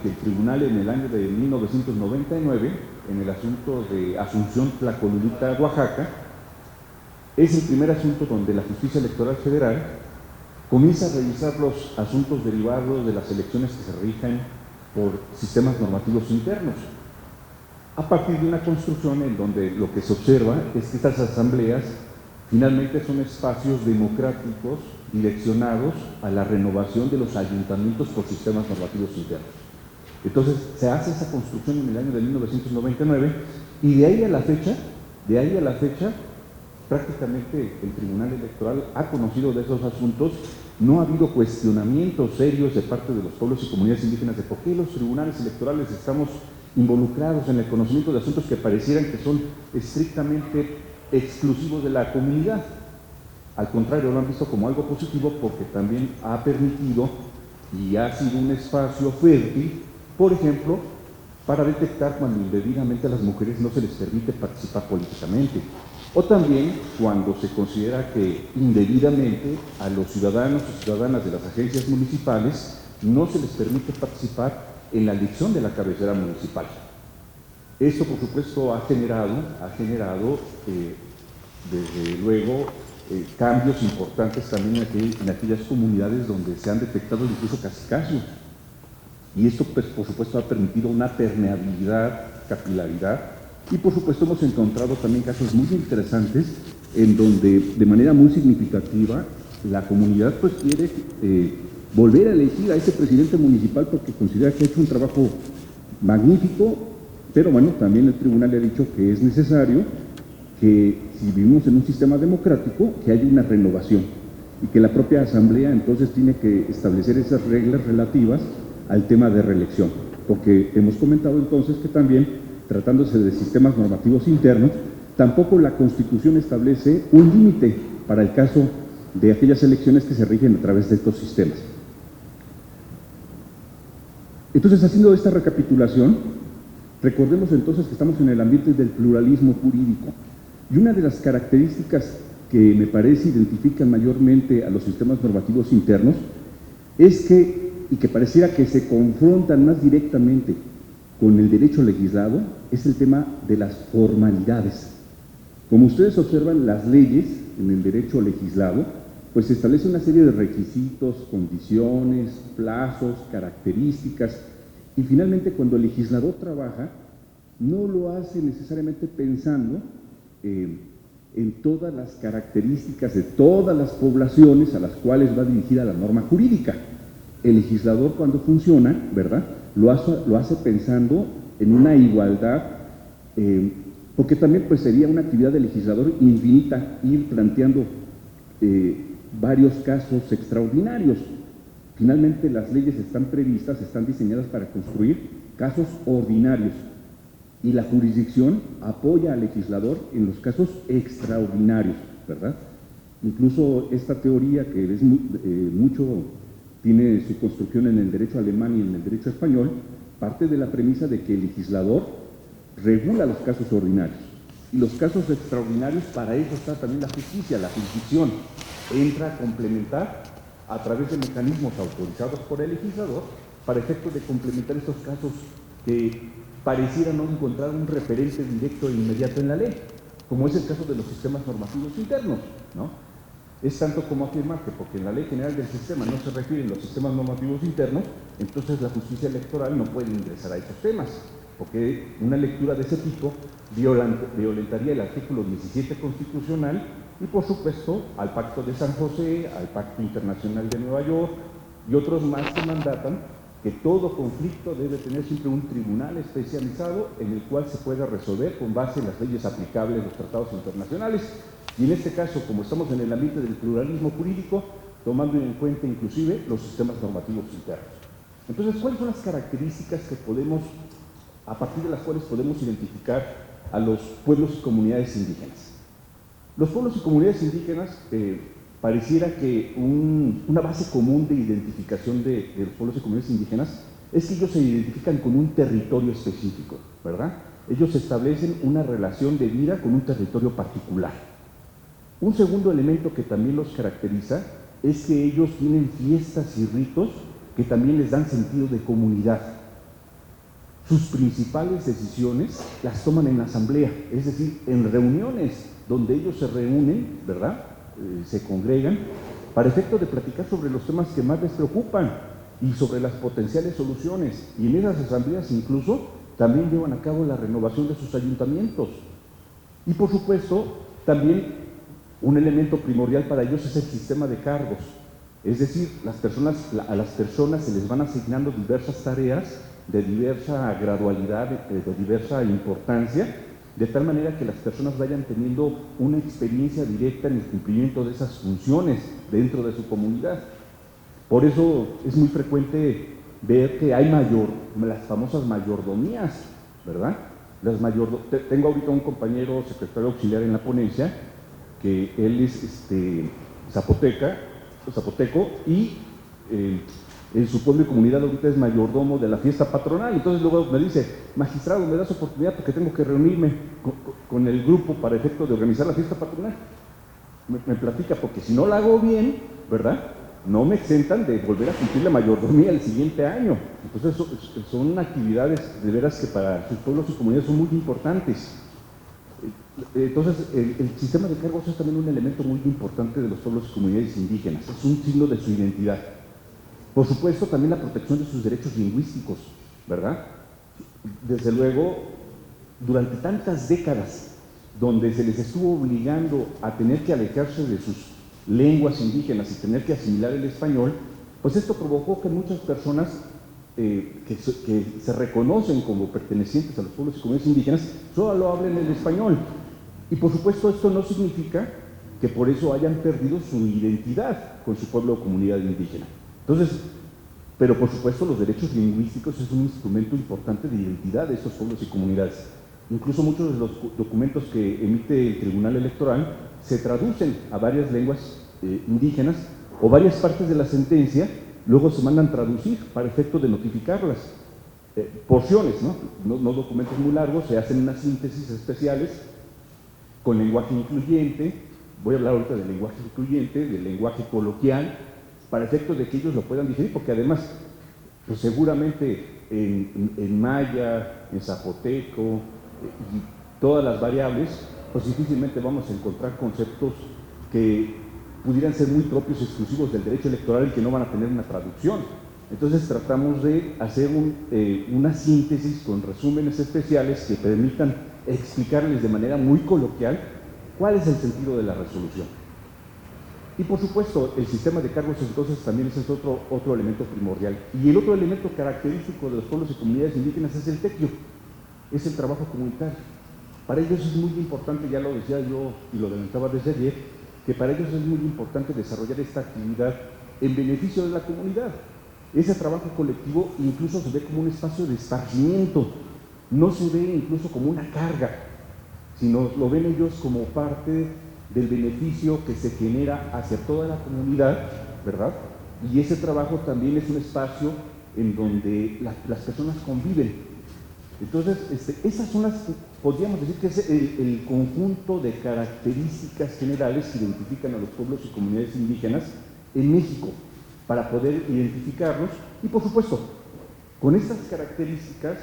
que el tribunal en el año de 1999, en el asunto de Asunción Tlacolulita, Oaxaca, es el primer asunto donde la Justicia Electoral Federal comienza a revisar los asuntos derivados de las elecciones que se rigen por sistemas normativos internos, a partir de una construcción en donde lo que se observa es que estas asambleas finalmente son espacios democráticos direccionados a la renovación de los ayuntamientos por sistemas normativos internos. Entonces se hace esa construcción en el año de 1999 y de ahí a la fecha, prácticamente el Tribunal Electoral ha conocido de esos asuntos. No ha habido cuestionamientos serios de parte de los pueblos y comunidades indígenas de por qué los tribunales electorales estamos involucrados en el conocimiento de asuntos que parecieran que son estrictamente exclusivos de la comunidad. Al contrario, lo han visto como algo positivo porque también ha permitido y ha sido un espacio fértil, por ejemplo, para detectar cuando indebidamente a las mujeres no se les permite participar políticamente, o también cuando se considera que indebidamente a los ciudadanos y ciudadanas de las agencias municipales no se les permite participar en la elección de la cabecera municipal. Esto, por supuesto, ha generado desde luego, cambios importantes también en aquellas comunidades donde se han detectado incluso cacicazgos. Y esto, pues, por supuesto, ha permitido una permeabilidad, capilaridad, y por supuesto hemos encontrado también casos muy interesantes en donde, de manera muy significativa, la comunidad pues quiere volver a elegir a ese presidente municipal porque considera que ha hecho un trabajo magnífico, pero bueno, también el tribunal le ha dicho que es necesario que, si vivimos en un sistema democrático, que haya una renovación y que la propia asamblea entonces tiene que establecer esas reglas relativas al tema de reelección, porque hemos comentado entonces que también, tratándose de sistemas normativos internos, tampoco la Constitución establece un límite para el caso de aquellas elecciones que se rigen a través de estos sistemas. Entonces, haciendo esta recapitulación, recordemos entonces que estamos en el ambiente del pluralismo jurídico, y una de las características que me parece identifican mayormente a los sistemas normativos internos es que, y que pareciera que se confrontan más directamente con el derecho legislado, es el tema de las formalidades. Como ustedes observan, las leyes en el derecho legislado, pues se establece una serie de requisitos, condiciones, plazos, características, y finalmente cuando el legislador trabaja, no lo hace necesariamente pensando en todas las características de todas las poblaciones a las cuales va dirigida la norma jurídica. El legislador, cuando funciona, ¿verdad?, lo hace pensando en una igualdad, porque también pues sería una actividad del legislador infinita ir planteando varios casos extraordinarios. Finalmente las leyes están previstas, están diseñadas para construir casos ordinarios, y la jurisdicción apoya al legislador en los casos extraordinarios, ¿verdad? Incluso esta teoría, que es tiene su construcción en el derecho alemán y en el derecho español, parte de la premisa de que el legislador regula los casos ordinarios. Y los casos extraordinarios, para eso está también la justicia, la jurisdicción. Entra a complementar a través de mecanismos autorizados por el legislador para efecto de complementar estos casos que pareciera no encontrar un referente directo e inmediato en la ley, como es el caso de los sistemas normativos internos, ¿no? Es tanto como afirmar que porque en la Ley General del Sistema no se refieren los sistemas normativos internos, entonces la justicia electoral no puede ingresar a esos temas, porque una lectura de ese tipo violentaría el artículo 17 constitucional y, por supuesto, al Pacto de San José, al Pacto Internacional de Nueva York y otros más que mandatan que todo conflicto debe tener siempre un tribunal especializado en el cual se pueda resolver con base en las leyes aplicables de los tratados internacionales. Y en este caso, como estamos en el ambiente del pluralismo jurídico, tomando en cuenta inclusive los sistemas normativos internos. Entonces, ¿cuáles son las características que a partir de las cuales podemos identificar a los pueblos y comunidades indígenas? Los pueblos y comunidades indígenas, pareciera que una base común de identificación de los pueblos y comunidades indígenas es que ellos se identifican con un territorio específico, ¿verdad? Ellos establecen una relación de vida con un territorio particular. Un segundo elemento que también los caracteriza es que ellos tienen fiestas y ritos que también les dan sentido de comunidad. sus principales decisiones las toman en la asamblea, es decir, en reuniones donde ellos se reúnen, ¿verdad? Se congregan para efecto de platicar sobre los temas que más les preocupan y sobre las potenciales soluciones. Y en esas asambleas incluso también llevan a cabo la renovación de sus ayuntamientos. Y por supuesto, también un elemento primordial para ellos es el sistema de cargos. Es decir, a las personas se les van asignando diversas tareas de diversa gradualidad, de diversa importancia, de tal manera que las personas vayan teniendo una experiencia directa en el cumplimiento de esas funciones dentro de su comunidad. Por eso es muy frecuente ver que hay las famosas mayordomías, ¿verdad? Tengo ahorita un compañero secretario auxiliar en la ponencia, que él es zapoteco y en su pueblo y comunidad ahorita es mayordomo de la fiesta patronal. Entonces luego me dice, magistrado, ¿me das oportunidad porque tengo que reunirme con el grupo para efecto de organizar la fiesta patronal? Me platica, porque si no la hago bien, ¿verdad?, no me exentan de volver a cumplir la mayordomía el siguiente año. Entonces son actividades de veras que para sus pueblos y comunidades son muy importantes. Entonces el sistema de cargos es también un elemento muy importante de los pueblos y comunidades indígenas, es un signo de su identidad. Por supuesto, también la protección de sus derechos lingüísticos, ¿verdad? Desde luego, durante tantas décadas donde se les estuvo obligando a tener que alejarse de sus lenguas indígenas y tener que asimilar el español, pues esto provocó que muchas personas que se reconocen como pertenecientes a los pueblos y comunidades indígenas solo hablen el español. Y por supuesto esto no significa que por eso hayan perdido su identidad con su pueblo o comunidad indígena. Entonces, pero por supuesto los derechos lingüísticos es un instrumento importante de identidad de estos pueblos y comunidades. Incluso muchos de los documentos que emite el Tribunal Electoral se traducen a varias lenguas indígenas, o varias partes de la sentencia luego se mandan traducir para efecto de notificarlas. Porciones, no documentos muy largos, se hacen unas síntesis especiales con lenguaje incluyente. Voy a hablar ahorita del lenguaje incluyente, del lenguaje coloquial, para efecto de que ellos lo puedan digerir, porque además, pues seguramente en maya, en zapoteco y todas las variables, pues difícilmente vamos a encontrar conceptos que pudieran ser muy propios y exclusivos del derecho electoral y que no van a tener una traducción. Entonces tratamos de hacer una síntesis con resúmenes especiales que permitan explicarles de manera muy coloquial cuál es el sentido de la resolución. Y por supuesto, el sistema de cargos entonces también es otro elemento primordial. Y el otro elemento característico de los pueblos y comunidades indígenas es el tequio, es el trabajo comunitario. Para ellos es muy importante, ya lo decía yo y lo adelantaba desde ayer, que para ellos es muy importante desarrollar esta actividad en beneficio de la comunidad. Ese trabajo colectivo incluso se ve como un espacio de esparcimiento, no se ve incluso como una carga, sino lo ven ellos como parte del beneficio que se genera hacia toda la comunidad, ¿verdad? Y ese trabajo también es un espacio en donde las personas conviven. Entonces, esas son podríamos decir que es el conjunto de características generales que identifican a los pueblos y comunidades indígenas en México, para poder identificarlos. Y por supuesto, con estas características,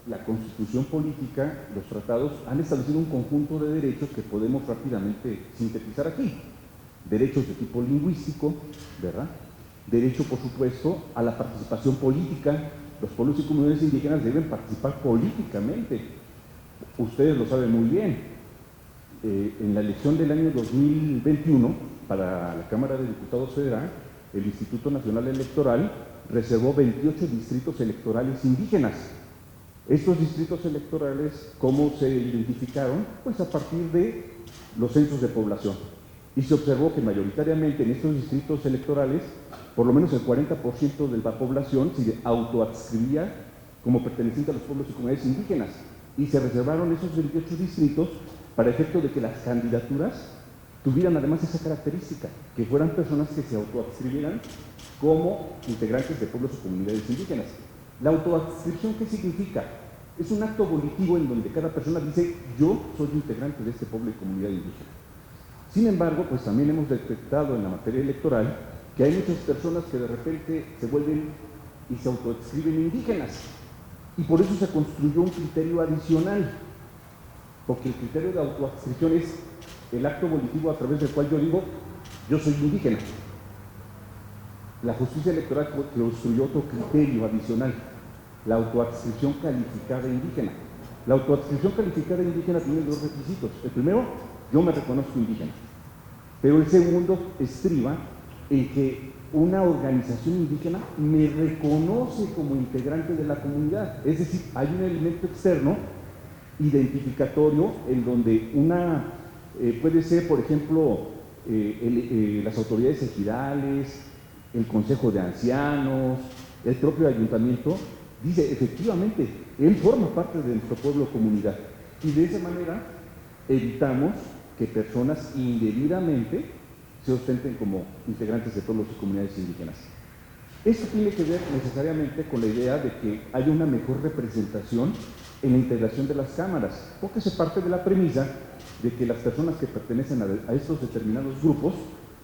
la Constitución política, los tratados, han establecido un conjunto de derechos que podemos rápidamente sintetizar aquí. Derechos de tipo lingüístico, ¿verdad? Derecho, por supuesto, a la participación política. Los pueblos y comunidades indígenas deben participar políticamente. Ustedes lo saben muy bien. En la elección del año 2021, para la Cámara de Diputados Federal, el Instituto Nacional Electoral reservó 28 distritos electorales indígenas. Estos distritos electorales, ¿cómo se identificaron? Pues a partir de los censos de población. Y se observó que mayoritariamente en estos distritos electorales, por lo menos el 40% de la población se autoadscribía como perteneciente a los pueblos y comunidades indígenas. Y se reservaron esos 28 distritos para efecto de que las candidaturas tuvieran además esa característica, que fueran personas que se autoadscribieran como integrantes de pueblos o comunidades indígenas. La autoadscripción, ¿qué significa? Es un acto volitivo en donde cada persona dice, yo soy integrante de este pueblo y comunidad indígena. Sin embargo, pues también hemos detectado en la materia electoral que hay muchas personas que de repente se vuelven y se autoadscriben indígenas. Y por eso se construyó un criterio adicional, porque el criterio de autoadscripción es el acto volitivo a través del cual yo digo, yo soy indígena. La justicia electoral construyó otro criterio adicional, la autoadscripción calificada indígena. La autoadscripción calificada indígena tiene dos requisitos. El primero, yo me reconozco indígena. Pero el segundo estriba en que una organización indígena me reconoce como integrante de la comunidad. Es decir, hay un elemento externo identificatorio en donde puede ser, por ejemplo, las autoridades ejidales, el Consejo de Ancianos, el propio ayuntamiento, dice, efectivamente, él forma parte de nuestro pueblo o comunidad. Y de esa manera evitamos que personas indebidamente se ostenten como integrantes de pueblos y comunidades indígenas. Esto tiene que ver necesariamente con la idea de que haya una mejor representación en la integración de las cámaras, porque se parte de la premisa de que las personas que pertenecen a estos determinados grupos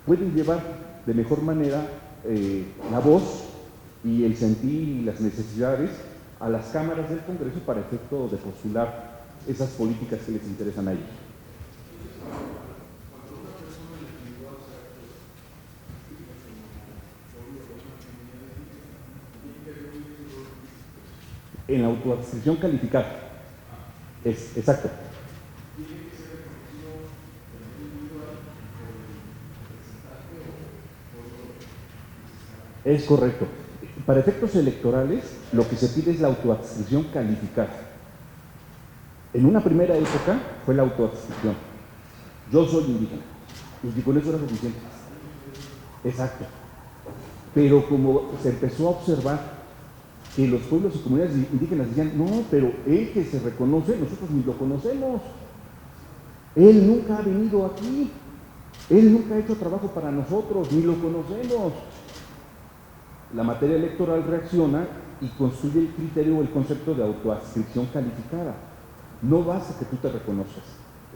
pueden llevar de mejor manera la voz y el sentir y las necesidades a las cámaras del Congreso para efecto de postular esas políticas que les interesan a ellos. En la autoadscripción calificada. Exacto. Es correcto. Para efectos electorales, lo que se pide es la autoadscripción calificada. En una primera época fue la autoadscripción. Yo soy indígena. Y con eso era suficiente. Exacto. Pero como se empezó a observar que los pueblos y comunidades indígenas decían, no, pero él que se reconoce, nosotros ni lo conocemos. Él nunca ha venido aquí. Él nunca ha hecho trabajo para nosotros, ni lo conocemos. La materia electoral reacciona y construye el criterio o el concepto de autoadscripción calificada. No basta que tú te reconozcas.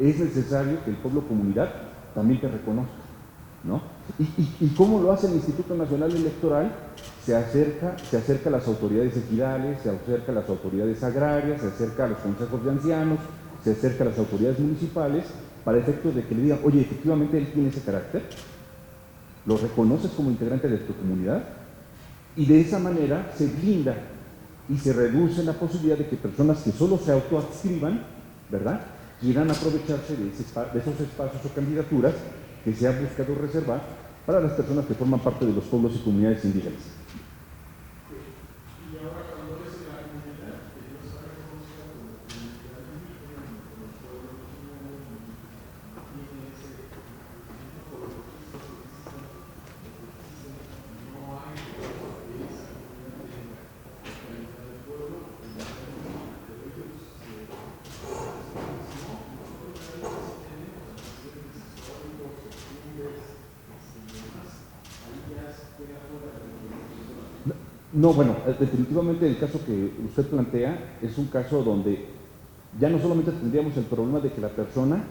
Es necesario que el pueblo o comunidad también te reconozca, ¿no? ¿Y cómo lo hace el Instituto Nacional Electoral? Se acerca a las autoridades ejidales, se acerca a las autoridades agrarias, se acerca a los consejos de ancianos, se acerca a las autoridades municipales para efectos de que le digan, oye, efectivamente él tiene ese carácter, lo reconoces como integrante de tu comunidad, y de esa manera se blinda y se reduce la posibilidad de que personas que solo se autoadscriban, ¿verdad?, quieran aprovecharse de esos espacios o candidaturas que se ha buscado reservar para las personas que forman parte de los pueblos y comunidades indígenas. No, bueno, definitivamente el caso que usted plantea es un caso donde ya no solamente tendríamos el problema de que la persona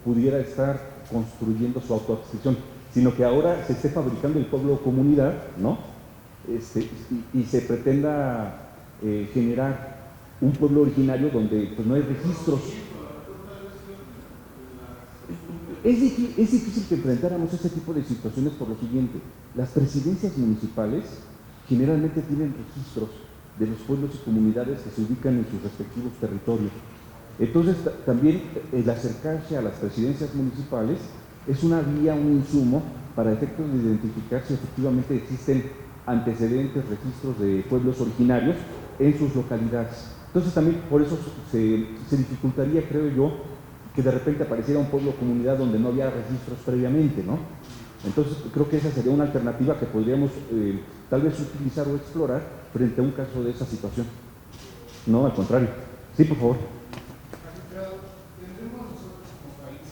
pudiera estar construyendo su autoadscripción, sino que ahora se esté fabricando el pueblo o comunidad, ¿no? Y se pretenda generar un pueblo originario donde pues, no hay registros. Es difícil que enfrentáramos ese tipo de situaciones por lo siguiente. Las presidencias municipales generalmente tienen registros de los pueblos y comunidades que se ubican en sus respectivos territorios. Entonces, también el acercarse a las presidencias municipales es una vía, un insumo para efectos de identificar si efectivamente existen antecedentes, registros de pueblos originarios en sus localidades. Entonces, también por eso se dificultaría, creo yo, que de repente apareciera un pueblo o comunidad donde no había registros previamente, ¿no? Entonces, creo que esa sería una alternativa que podríamos tal vez utilizar o explorar frente a un caso de esa situación. No, al contrario. Sí, por favor. ¿Tendremos nosotros como país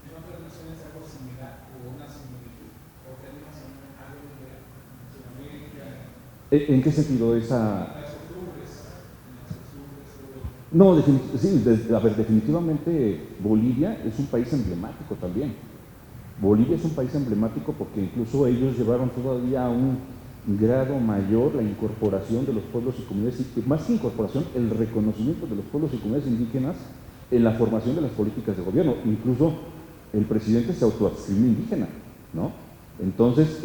en otras naciones algo similar o una similitud? ¿O tenemos algo de Latinoamérica? ¿En qué sentido esa...? Las costumbres. No, sí, a ver, definitivamente Bolivia es un país emblemático también. Bolivia es un país emblemático porque incluso ellos llevaron todavía grado mayor la incorporación de los pueblos y comunidades, más que incorporación, el reconocimiento de los pueblos y comunidades indígenas en la formación de las políticas de gobierno. Incluso el presidente se autoadscribió indígena, ¿no? Entonces,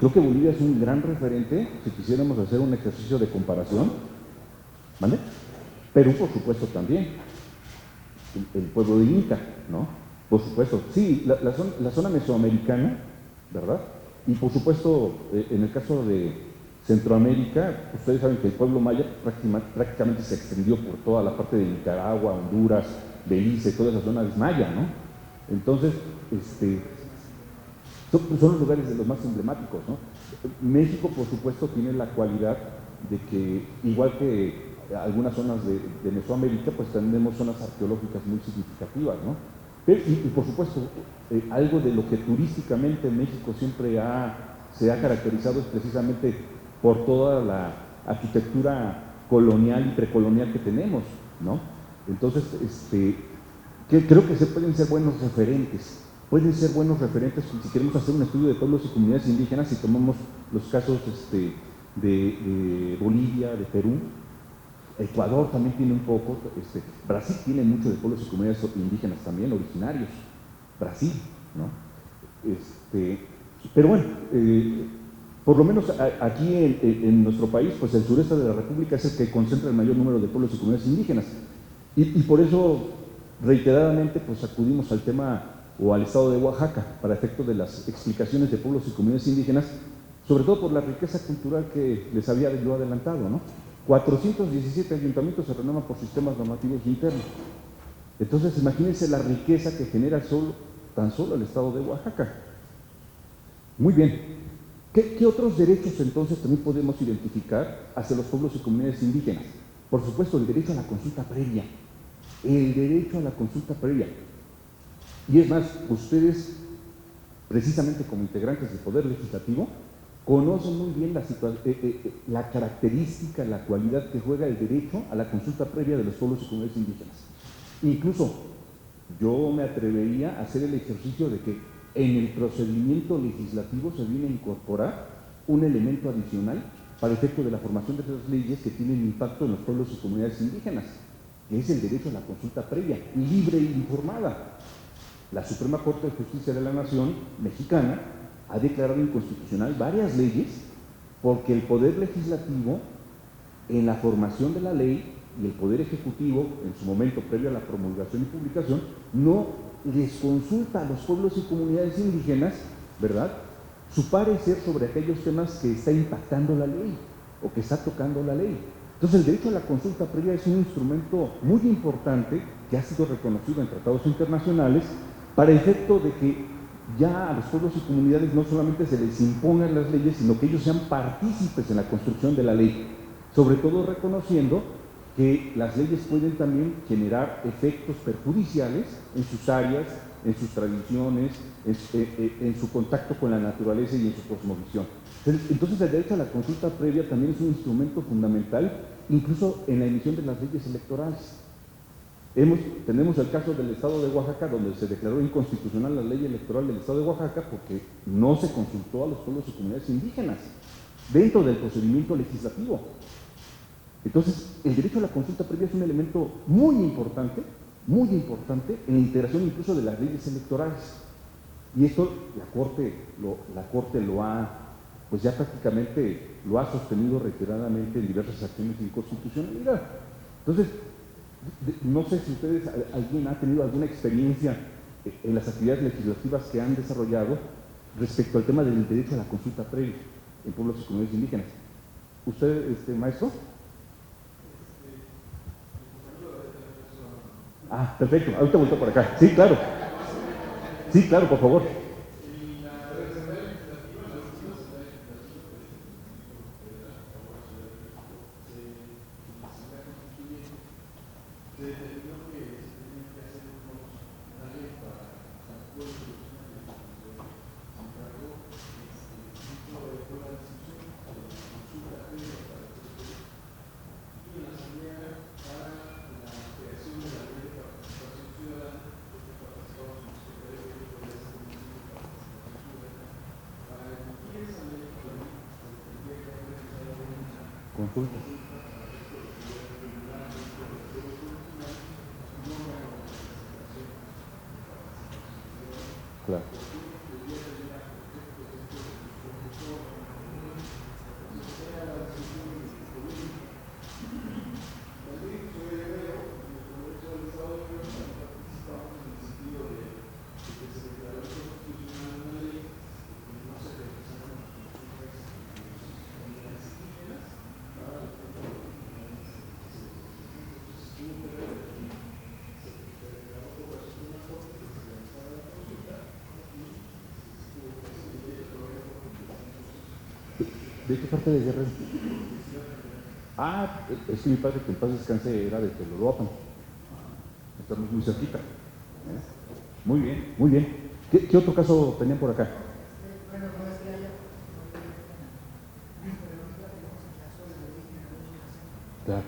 creo que Bolivia es un gran referente si quisiéramos hacer un ejercicio de comparación, ¿vale? Perú, por supuesto, también, el pueblo de Inca, ¿no? Por supuesto, sí, la zona mesoamericana, ¿verdad? Y por supuesto, en el caso de Centroamérica, ustedes saben que el pueblo maya prácticamente se extendió por toda la parte de Nicaragua, Honduras, Belice, toda esa zona es maya, ¿no? Entonces, son los lugares de los más emblemáticos, ¿no? México, por supuesto, tiene la cualidad de que, igual que algunas zonas de Mesoamérica, pues tenemos zonas arqueológicas muy significativas, ¿no? Y por supuesto, algo de lo que turísticamente México siempre se ha caracterizado es precisamente por toda la arquitectura colonial y precolonial que tenemos, ¿no? Entonces, creo que pueden ser buenos referentes. Pueden ser buenos referentes si queremos hacer un estudio de pueblos y comunidades indígenas, si tomamos los casos de Bolivia, de Perú. Ecuador también tiene un poco, Brasil tiene mucho de pueblos y comunidades indígenas también, originarios. Brasil, ¿no? Pero bueno, por lo menos aquí en nuestro país, pues el sureste de la República es el que concentra el mayor número de pueblos y comunidades indígenas. Y por eso, reiteradamente, pues acudimos al tema o al estado de Oaxaca para efecto de las explicaciones de pueblos y comunidades indígenas, sobre todo por la riqueza cultural que les había yo adelantado, ¿no? 417 ayuntamientos se renuevan por sistemas normativos internos. Entonces, imagínense la riqueza que genera tan solo el estado de Oaxaca. Muy bien. ¿Qué otros derechos entonces también podemos identificar hacia los pueblos y comunidades indígenas? Por supuesto, el derecho a la consulta previa. El derecho a la consulta previa. Y es más, ustedes, precisamente como integrantes del Poder Legislativo, conocen muy bien la característica, la cualidad que juega el derecho a la consulta previa de los pueblos y comunidades indígenas. Incluso, yo me atrevería a hacer el ejercicio de que en el procedimiento legislativo se viene a incorporar un elemento adicional para efecto de la formación de esas leyes que tienen impacto en los pueblos y comunidades indígenas, que es el derecho a la consulta previa, libre e informada. La Suprema Corte de Justicia de la Nación mexicana ha declarado inconstitucional varias leyes porque el Poder Legislativo, en la formación de la ley, y el Poder Ejecutivo, en su momento previo a la promulgación y publicación, no les consulta a los pueblos y comunidades indígenas, ¿verdad?, su parecer sobre aquellos temas que está impactando la ley o que está tocando la ley. Entonces, el derecho a la consulta previa es un instrumento muy importante que ha sido reconocido en tratados internacionales para efecto de que ya a los pueblos y comunidades no solamente se les impongan las leyes, sino que ellos sean partícipes en la construcción de la ley, sobre todo reconociendo que las leyes pueden también generar efectos perjudiciales en sus áreas, en sus tradiciones, en su contacto con la naturaleza y en su cosmovisión. Entonces, el derecho a la consulta previa también es un instrumento fundamental, incluso en la emisión de las leyes electorales. Tenemos el caso del Estado de Oaxaca, donde se declaró inconstitucional la ley electoral del Estado de Oaxaca porque no se consultó a los pueblos y comunidades indígenas dentro del procedimiento legislativo. Entonces, el derecho a la consulta previa es un elemento muy importante en la integración incluso de las leyes electorales. Y esto la Corte lo ha, pues ya prácticamente lo ha sostenido reiteradamente en diversas acciones de inconstitucionalidad. Entonces, no sé si alguien ha tenido alguna experiencia en las actividades legislativas que han desarrollado respecto al tema del derecho a la consulta previa en pueblos y comunidades indígenas. ¿Usted, maestro? Ah, perfecto. Ahorita vuelto por acá. Sí, claro. Sí, claro, por favor. consulta. Claro. ¿De qué parte de Guerrero? Ah, es que mi padre, que en paz descanse, era de Teloloapan. Estamos muy cerquita. Muy bien, muy bien. ¿Qué otro caso tenían por acá? Claro.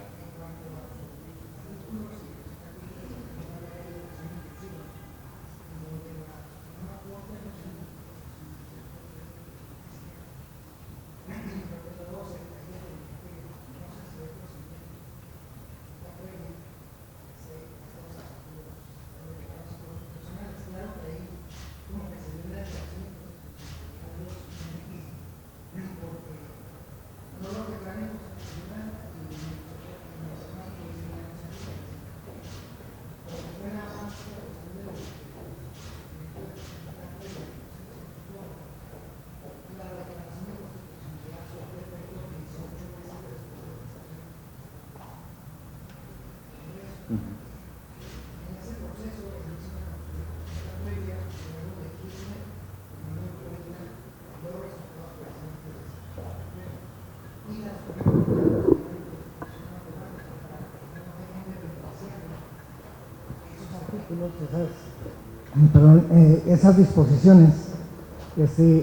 Esas disposiciones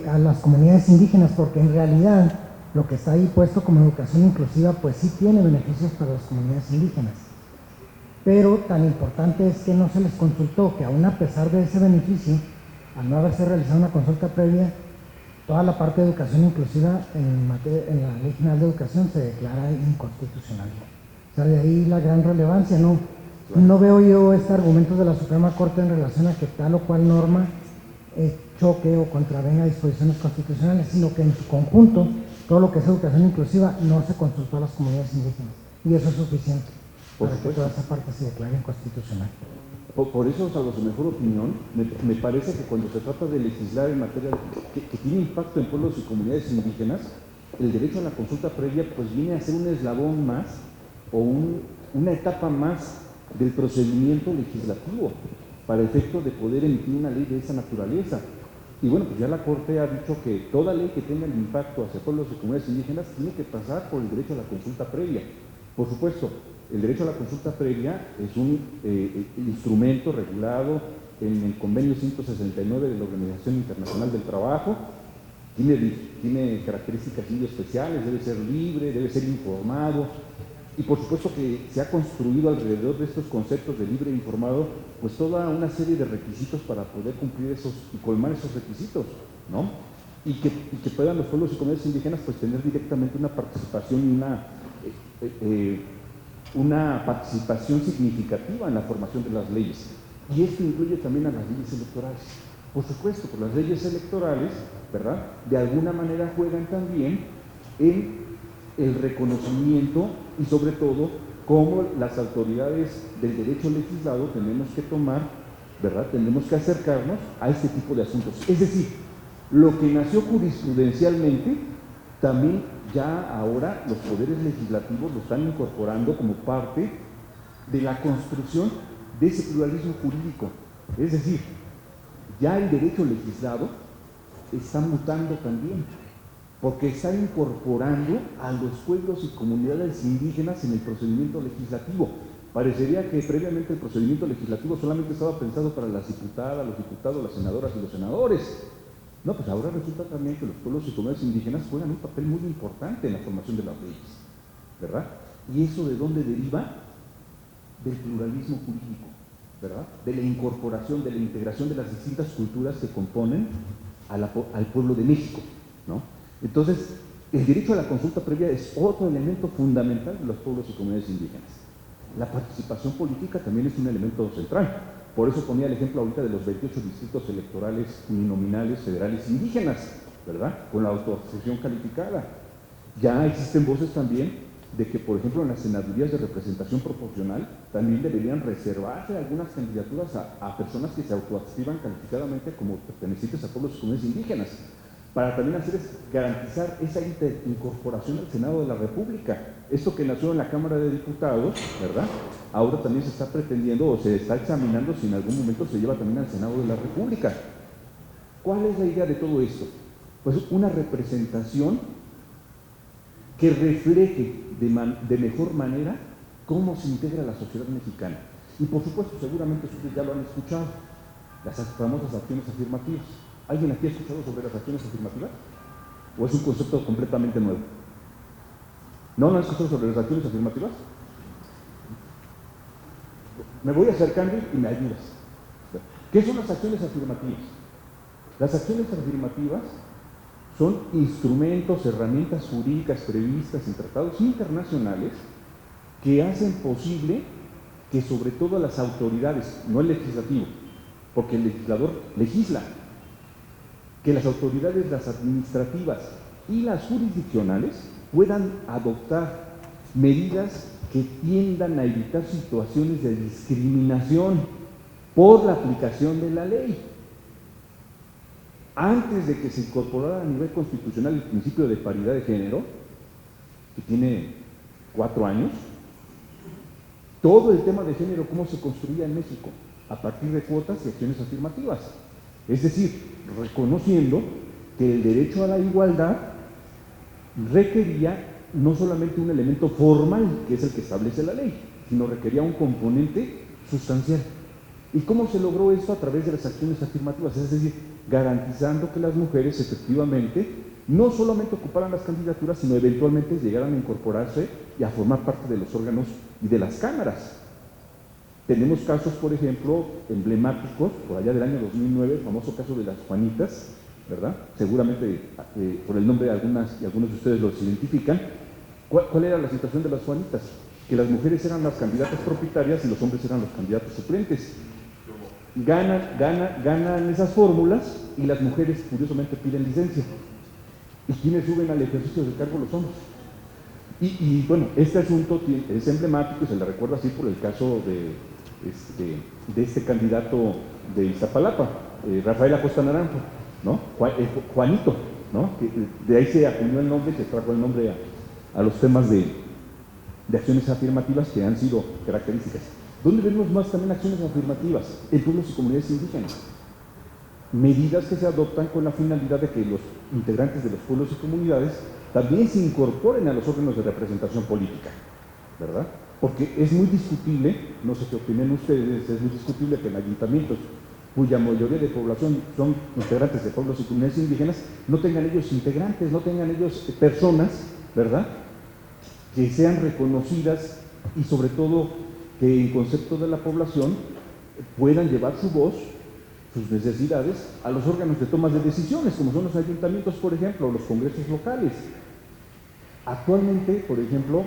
a las comunidades indígenas, porque en realidad lo que está ahí puesto como educación inclusiva pues sí tiene beneficios para las comunidades indígenas, pero tan importante es que no se les consultó, que aún a pesar de ese beneficio, al no haberse realizado una consulta previa, toda la parte de educación inclusiva en la Ley General de Educación se declara inconstitucional. O sea, de ahí la gran relevancia. No veo yo argumentos de la Suprema Corte en relación a que tal o cual norma choque o contravenga disposiciones constitucionales, sino que en su conjunto, todo lo que es educación inclusiva no se consultó a las comunidades indígenas. Y eso es suficiente para que toda esa parte se declare inconstitucional. Por eso, salvo su mejor opinión, me parece que cuando se trata de legislar en materia que tiene impacto en pueblos y comunidades indígenas, el derecho a la consulta previa pues viene a ser un eslabón más o una etapa más del procedimiento legislativo para efecto de poder emitir una ley de esa naturaleza. Y bueno, pues ya la Corte ha dicho que toda ley que tenga el impacto hacia pueblos y comunidades indígenas tiene que pasar por el derecho a la consulta previa. Por supuesto, el derecho a la consulta previa es un instrumento regulado en el Convenio 169 de la Organización Internacional del Trabajo. Tiene características muy especiales, debe ser libre, debe ser informado, y por supuesto que se ha construido alrededor de estos conceptos de libre e informado pues toda una serie de requisitos para poder cumplir esos y colmar esos requisitos, ¿no? Y que puedan los pueblos y comunidades indígenas pues tener directamente una participación y una participación significativa en la formación de las leyes. Y esto incluye también a las leyes electorales. Por supuesto, por las leyes electorales, ¿verdad?, de alguna manera juegan también en el reconocimiento y sobre todo cómo las autoridades del derecho legislado tenemos que tomar, ¿verdad?, tenemos que acercarnos a este tipo de asuntos. Es decir, lo que nació jurisprudencialmente, también ya ahora los poderes legislativos lo están incorporando como parte de la construcción de ese pluralismo jurídico. Es decir, ya el derecho legislado está mutando también, porque está incorporando a los pueblos y comunidades indígenas en el procedimiento legislativo. Parecería que previamente el procedimiento legislativo solamente estaba pensado para las diputadas, los diputados, las senadoras y los senadores. No, pues ahora resulta también que los pueblos y comunidades indígenas juegan un papel muy importante en la formación de las leyes, ¿verdad? ¿Y eso de dónde deriva? Del pluralismo jurídico, ¿verdad?, de la incorporación, de la integración de las distintas culturas que componen al pueblo de México, ¿no? Entonces, El derecho a la consulta previa es otro elemento fundamental de los pueblos y comunidades indígenas. La participación política también es un elemento central. Por eso ponía el ejemplo ahorita de los 28 distritos electorales uninominales federales indígenas, ¿verdad? Con la autoabstención calificada. Ya existen voces también de que, por ejemplo, en las senadurías de representación proporcional también deberían reservarse algunas candidaturas a personas que se autoadscriban calificadamente como pertenecientes a pueblos y comunidades indígenas, para también garantizar esa incorporación al Senado de la República. Esto que nació en la Cámara de Diputados, ¿verdad? Ahora también se está pretendiendo o se está examinando si en algún momento se lleva también al Senado de la República. ¿Cuál es la idea de todo esto? Pues una representación que refleje de mejor manera cómo se integra la sociedad mexicana. Y por supuesto, seguramente ustedes ya lo han escuchado, las famosas acciones afirmativas. ¿Alguien aquí ha escuchado sobre las acciones afirmativas? ¿O es un concepto completamente nuevo? ¿No han escuchado sobre las acciones afirmativas? Me voy acercando y me ayudas. ¿Qué son las acciones afirmativas? Las acciones afirmativas son instrumentos, herramientas jurídicas previstas en tratados internacionales que hacen posible que sobre todo las autoridades, no el legislativo, porque el legislador legisla, que las autoridades, las administrativas y las jurisdiccionales puedan adoptar medidas que tiendan a evitar situaciones de discriminación por la aplicación de la ley. Antes de que se incorporara a nivel constitucional el principio de paridad de género, que tiene 4 años, todo el tema de género, cómo se construía en México, a partir de cuotas y acciones afirmativas. Es decir, reconociendo que el derecho a la igualdad requería no solamente un elemento formal, que es el que establece la ley, sino requería un componente sustancial. ¿Y cómo se logró esto? A través de las acciones afirmativas, es decir, garantizando que las mujeres efectivamente no solamente ocuparan las candidaturas, sino eventualmente llegaran a incorporarse y a formar parte de los órganos y de las cámaras. Tenemos casos, por ejemplo, emblemáticos, por allá del año 2009, el famoso caso de las Juanitas, ¿verdad? Seguramente por el nombre de algunos de ustedes los identifican. ¿Cuál era la situación de las Juanitas? Que las mujeres eran las candidatas propietarias y los hombres eran los candidatos suplentes. Ganan esas fórmulas y las mujeres curiosamente piden licencia. ¿Y quiénes suben al ejercicio del cargo? Los hombres. Y bueno, este asunto es emblemático y se le recuerda así por el caso de este candidato de Iztapalapa, Rafael Acosta Naranjo, ¿no? Juanito, ¿no? De ahí se acuñó el nombre y se trajo el nombre a los temas de acciones afirmativas que han sido características. ¿Dónde vemos más también acciones afirmativas? En pueblos y comunidades indígenas. Medidas que se adoptan con la finalidad de que los integrantes de los pueblos y comunidades también se incorporen a los órganos de representación política, ¿verdad? Porque es muy discutible, no sé qué opinan ustedes, es muy discutible que en ayuntamientos cuya mayoría de población son integrantes de pueblos y comunidades indígenas, no tengan ellos integrantes, no tengan ellos personas, ¿verdad?, que sean reconocidas y sobre todo que en concepto de la población puedan llevar su voz, sus necesidades a los órganos de toma de decisiones, como son los ayuntamientos, por ejemplo, o los congresos locales. Actualmente, por ejemplo,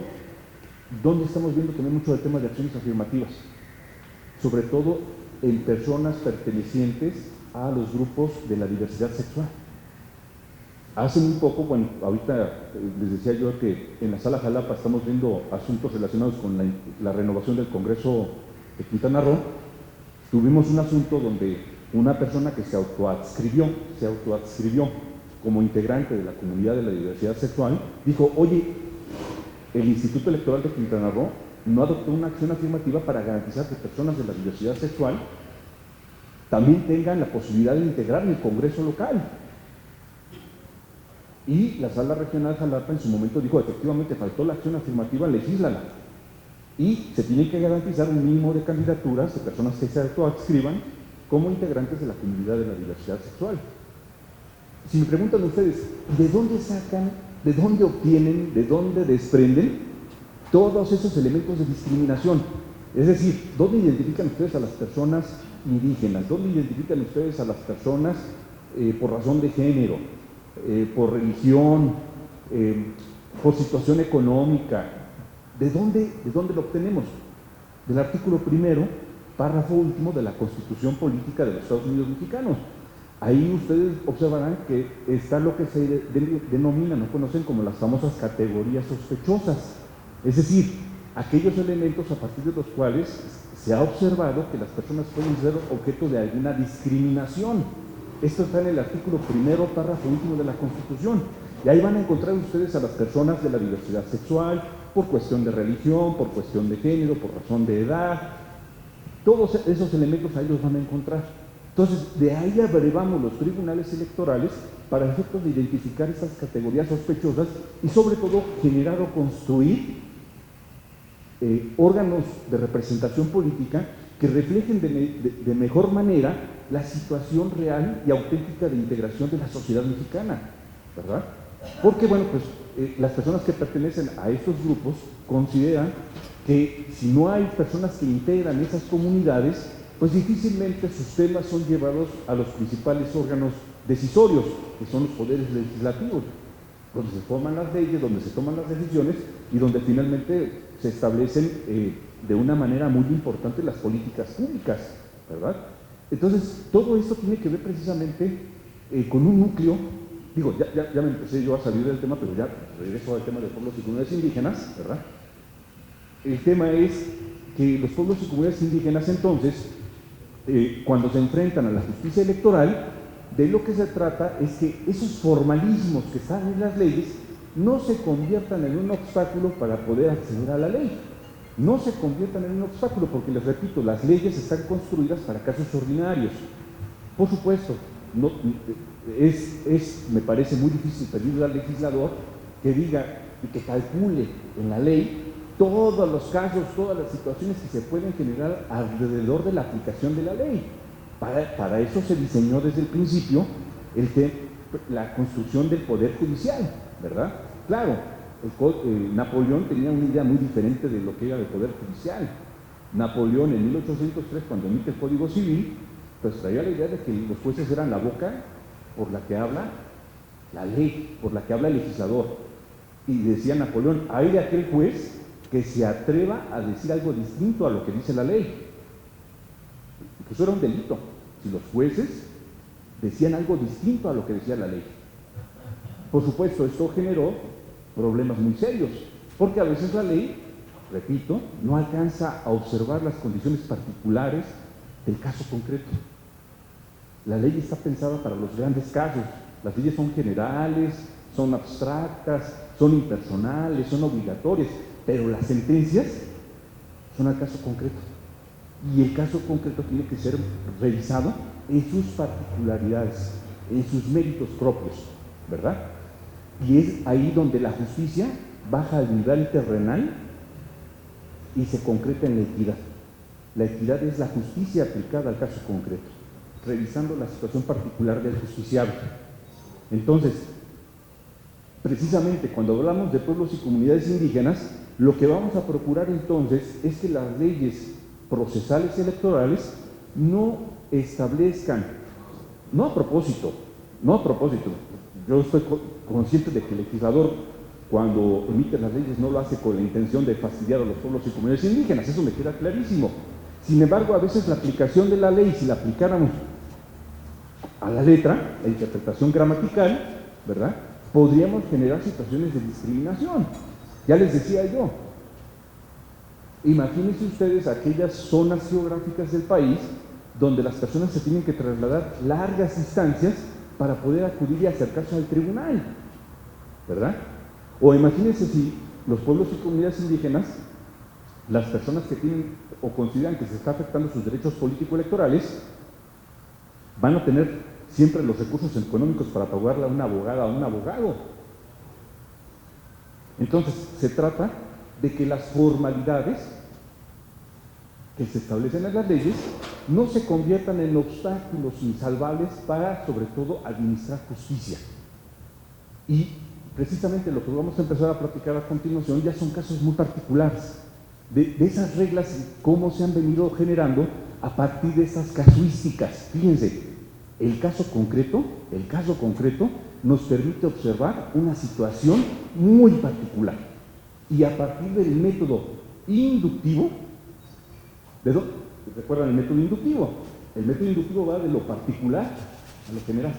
¿dónde estamos viendo también mucho el tema de acciones afirmativas? Sobre todo en personas pertenecientes a los grupos de la diversidad sexual. Hace muy poco, bueno, ahorita les decía yo que en la Sala Jalapa estamos viendo asuntos relacionados con la renovación del Congreso de Quintana Roo. Tuvimos un asunto donde una persona que se autoadscribió como integrante de la comunidad de la diversidad sexual, dijo, oye, el Instituto Electoral de Quintana Roo no adoptó una acción afirmativa para garantizar que personas de la diversidad sexual también tengan la posibilidad de integrar en el Congreso local. Y la Sala Regional Jalapa en su momento dijo, efectivamente faltó la acción afirmativa, legislala. Y se tiene que garantizar un mínimo de candidaturas de personas que se autoadscriban como integrantes de la comunidad de la diversidad sexual. Si me preguntan ustedes, ¿de dónde sacan, de dónde obtienen, de dónde desprenden todos esos elementos de discriminación? Es decir, ¿dónde identifican ustedes a las personas indígenas? ¿Dónde identifican ustedes a las personas por razón de género, por religión, por situación económica. ¿De dónde lo obtenemos? Del artículo 1, párrafo último de la Constitución Política de los Estados Unidos Mexicanos. Ahí ustedes observarán que está lo que se denomina, no conocen como las famosas categorías sospechosas, es decir, aquellos elementos a partir de los cuales se ha observado que las personas pueden ser objeto de alguna discriminación. Esto está en el artículo 1, párrafo último de la Constitución, y ahí van a encontrar ustedes a las personas de la diversidad sexual, por cuestión de religión, por cuestión de género, por razón de edad. Todos esos elementos ahí los van a encontrar. Entonces, de ahí abrevamos los tribunales electorales para efectos de identificar esas categorías sospechosas y sobre todo generar o construir órganos de representación política que reflejen de mejor manera la situación real y auténtica de integración de la sociedad mexicana, ¿verdad? Porque, bueno, pues las personas que pertenecen a estos grupos consideran que si no hay personas que integran esas comunidades, pues difícilmente sus temas son llevados a los principales órganos decisorios, que son los poderes legislativos, donde se forman las leyes, donde se toman las decisiones y donde finalmente se establecen de una manera muy importante las políticas públicas, ¿verdad? Entonces, todo esto tiene que ver precisamente con un núcleo. Digo, ya me empecé yo a salir del tema, pero ya regreso al tema de pueblos y comunidades indígenas, ¿verdad? El tema es que los pueblos y comunidades indígenas, entonces, cuando se enfrentan a la justicia electoral, de lo que se trata es que esos formalismos que están en las leyes no se conviertan en un obstáculo para poder acceder a la ley. No se conviertan en un obstáculo, porque les repito, las leyes están construidas para casos ordinarios. Por supuesto, no, me parece muy difícil pedirle al legislador que diga y que calcule en la ley todos los casos, todas las situaciones que se pueden generar alrededor de la aplicación de la ley. Para eso se diseñó desde el principio la construcción del Poder Judicial, ¿verdad? Claro, Napoleón tenía una idea muy diferente de lo que era el Poder Judicial. Napoleón en 1803, cuando emite el Código Civil, pues traía la idea de que los jueces eran la boca por la que habla la ley, por la que habla el legislador. Y decía Napoleón, hay de aquel juez que se atreva a decir algo distinto a lo que dice la ley. Eso era un delito, si los jueces decían algo distinto a lo que decía la ley. Por supuesto, esto generó problemas muy serios, porque a veces la ley, repito, no alcanza a observar las condiciones particulares del caso concreto. La ley está pensada para los grandes casos. Las leyes son generales, son abstractas, son impersonales, son obligatorias, pero las sentencias son al caso concreto. Y el caso concreto tiene que ser revisado en sus particularidades, en sus méritos propios, ¿verdad? Y es ahí donde la justicia baja al nivel terrenal y se concreta en la equidad. La equidad es la justicia aplicada al caso concreto, revisando la situación particular del justiciable. Entonces, precisamente cuando hablamos de pueblos y comunidades indígenas, lo que vamos a procurar entonces es que las leyes procesales y electorales no establezcan, no a propósito, yo estoy consciente de que el legislador cuando emite las leyes no lo hace con la intención de fastidiar a los pueblos y comunidades indígenas, eso me queda clarísimo. Sin embargo, a veces la aplicación de la ley, si la aplicáramos a la letra, la interpretación gramatical, ¿verdad?, podríamos generar situaciones de discriminación. Ya les decía yo, imagínense ustedes aquellas zonas geográficas del país donde las personas se tienen que trasladar largas distancias para poder acudir y acercarse al tribunal, ¿verdad? O imagínense si los pueblos y comunidades indígenas, las personas que tienen o consideran que se está afectando sus derechos político-electorales, van a tener siempre los recursos económicos para pagarle a una abogada o a un abogado. Entonces, se trata de que las formalidades que se establecen en las leyes no se conviertan en obstáculos insalvables para, sobre todo, administrar justicia. Y precisamente lo que vamos a empezar a platicar a continuación ya son casos muy particulares de esas reglas y cómo se han venido generando a partir de esas casuísticas. Fíjense, el caso concreto nos permite observar una situación muy particular. Y a partir del método inductivo, ¿recuerdan el método inductivo? El método inductivo va de lo particular a lo general,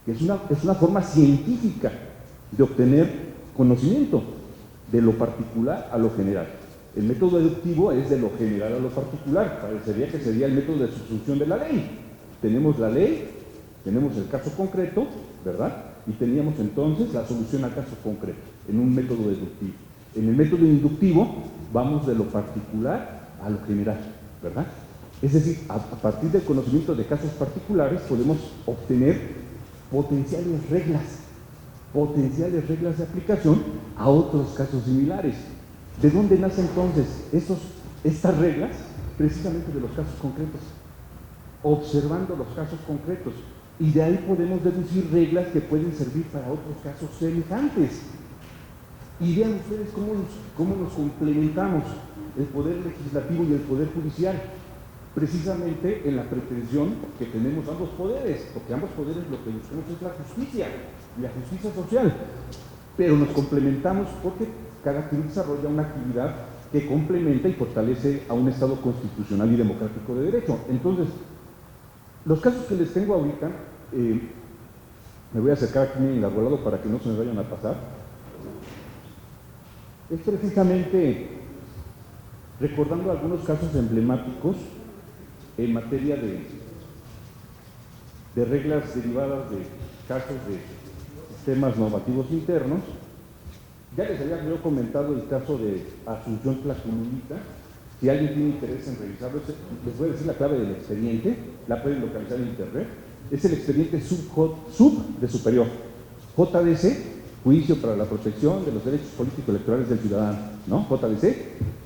que es una forma científica de obtener conocimiento, de lo particular a lo general. El método deductivo es de lo general a lo particular, parecería que sería el método de subsunción de la ley. Tenemos la ley, tenemos el caso concreto, ¿verdad? Y teníamos entonces la solución al caso concreto, en un método deductivo. En el método inductivo vamos de lo particular a lo general, ¿verdad? Es decir, a partir del conocimiento de casos particulares podemos obtener potenciales reglas de aplicación a otros casos similares. ¿De dónde nacen entonces estas reglas? Precisamente de los casos concretos, observando los casos concretos. Y de ahí podemos deducir reglas que pueden servir para otros casos semejantes. Y vean ustedes cómo nos complementamos el poder legislativo y el poder judicial, precisamente en la pretensión que tenemos ambos poderes, porque ambos poderes lo que buscamos es la justicia y la justicia social, pero nos complementamos porque cada quien desarrolla una actividad que complementa y fortalece a un Estado constitucional y democrático de derecho. Entonces, los casos que les tengo ahorita, me voy a acercar aquí en el arbolado para que no se me vayan a pasar, es precisamente recordando algunos casos emblemáticos en materia de reglas derivadas de casos de sistemas normativos internos. Ya les había yo comentado el caso de Asunción Tlacomulita. Si alguien tiene interés en revisarlo, les voy a decir la clave del expediente, la pueden localizar en internet. Es el expediente sub de superior, JDC, Juicio para la Protección de los Derechos Políticos Electorales del Ciudadano, ¿no? JDC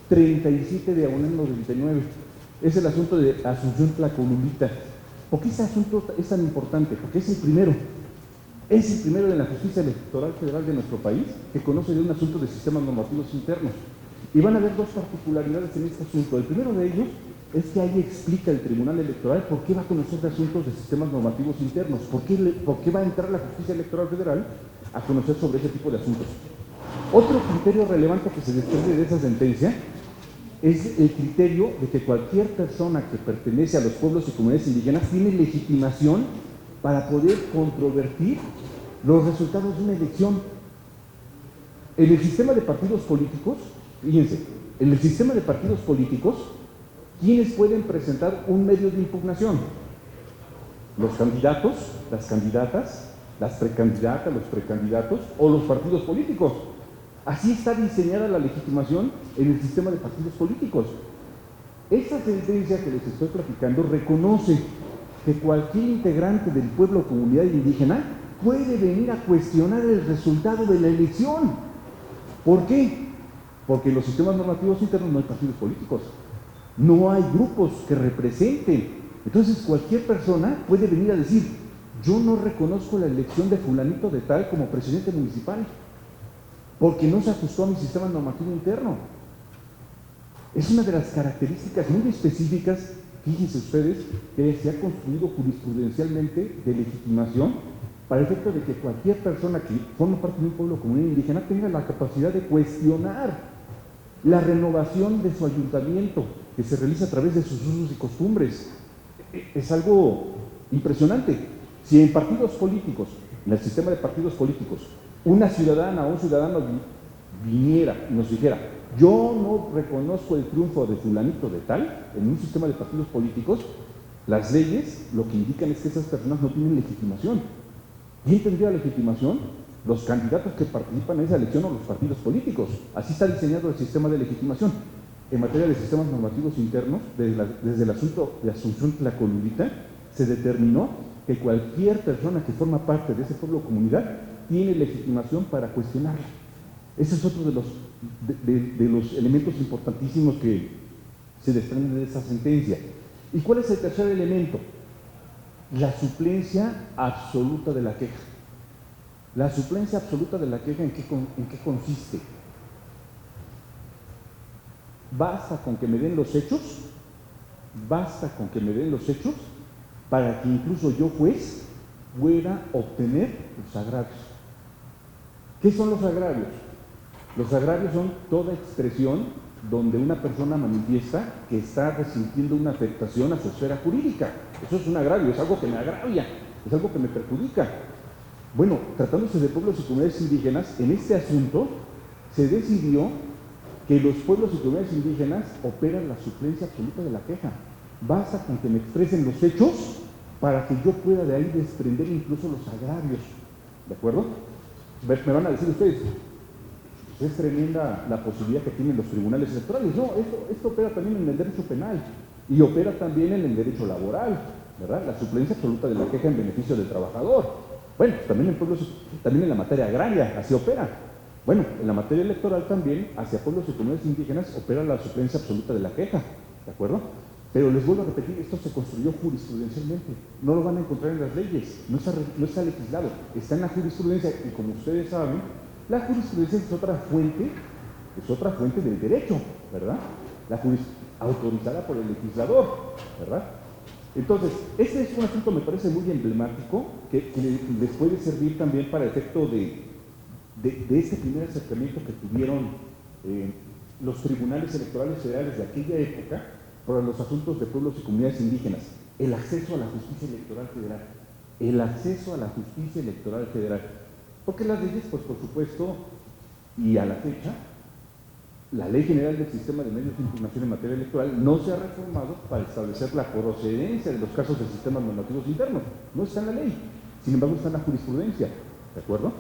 37/99. Es el asunto de Asunción Tlacomulita. ¿Por qué ese asunto es tan importante? Porque es el primero de la justicia electoral federal de nuestro país que conoce de un asunto de sistemas normativos internos. Y van a haber dos particularidades en este asunto. El primero de ellos es que ahí explica el Tribunal Electoral por qué va a conocer de asuntos de sistemas normativos internos, por qué va a entrar la justicia electoral federal a conocer sobre ese tipo de asuntos. Otro criterio relevante que se desprende de esa sentencia es el criterio de que cualquier persona que pertenece a los pueblos y comunidades indígenas tiene legitimación para poder controvertir los resultados de una elección. En el sistema de partidos políticos, fíjense, en el sistema de partidos políticos, ¿quiénes pueden presentar un medio de impugnación? Los candidatos, las candidatas, las precandidatas, los precandidatos o los partidos políticos. Así está diseñada la legitimación en el sistema de partidos políticos. Esta sentencia que les estoy platicando reconoce que cualquier integrante del pueblo o comunidad indígena puede venir a cuestionar el resultado de la elección. ¿Por qué? Porque en los sistemas normativos internos no hay partidos políticos, no hay grupos que representen. Entonces cualquier persona puede venir a decir: yo no reconozco la elección de fulanito de tal como presidente municipal, porque no se ajustó a mi sistema normativo interno. Es una de las características muy específicas, fíjense ustedes, que se ha construido jurisprudencialmente de legitimación para el efecto de que cualquier persona que forma parte de un pueblo comunidad indígena tenga la capacidad de cuestionar la renovación de su ayuntamiento, que se realiza a través de sus usos y costumbres. Es algo impresionante. Si en partidos políticos, en el sistema de partidos políticos, una ciudadana o un ciudadano viniera y nos dijera: yo no reconozco el triunfo de fulanito de tal, en un sistema de partidos políticos, las leyes lo que indican es que esas personas no tienen legitimación. ¿Quién tendría legitimación? Los candidatos que participan en esa elección o los partidos políticos. Así está diseñado el sistema de legitimación. En materia de sistemas normativos internos, desde el asunto de Asunción Tlacomulita, se determinó que cualquier persona que forma parte de ese pueblo o comunidad tiene legitimación para cuestionarla. Ese es otro de los elementos importantísimos que se desprenden de esa sentencia. ¿Y cuál es el tercer elemento? La suplencia absoluta de la queja. La suplencia absoluta de la queja, ¿en qué consiste? Basta con que me den los hechos para que incluso yo, juez, pueda obtener los agravios. ¿Qué son los agravios? Los agravios son toda expresión donde una persona manifiesta que está resintiendo una afectación a su esfera jurídica. Eso es un agravio, es algo que me agravia, es algo que me perjudica. Bueno, tratándose de pueblos y comunidades indígenas, en este asunto se decidió que los pueblos y comunidades indígenas operan la suplencia absoluta de la queja. Basta con que me expresen los hechos para que yo pueda de ahí desprender incluso los agravios. ¿De acuerdo? Me van a decir ustedes, es tremenda la posibilidad que tienen los tribunales electorales. No, esto opera también en el derecho penal y opera también en el derecho laboral, ¿verdad? La suplencia absoluta de la queja en beneficio del trabajador. Bueno, también en pueblos, también en la materia agraria, así opera. Bueno, en la materia electoral también, hacia pueblos y comunidades indígenas, opera la suplencia absoluta de la queja, ¿de acuerdo? Pero les vuelvo a repetir, esto se construyó jurisprudencialmente, no lo van a encontrar en las leyes, no está legislado, está en la jurisprudencia y como ustedes saben, la jurisprudencia es otra fuente del derecho, ¿verdad? Autorizada por el legislador, ¿verdad? Entonces, este es un asunto, me parece muy emblemático, que les puede servir también para efecto de este primer acercamiento que tuvieron los tribunales electorales federales de aquella época para los asuntos de pueblos y comunidades indígenas, el acceso a la justicia electoral federal, el acceso a la justicia electoral federal. Porque las leyes, pues por supuesto, y a la fecha, la Ley General del Sistema de Medios de Impugnación en materia electoral no se ha reformado para establecer la procedencia de los casos de sistemas normativos internos. No está en la ley, sin embargo está en la jurisprudencia, ¿de acuerdo?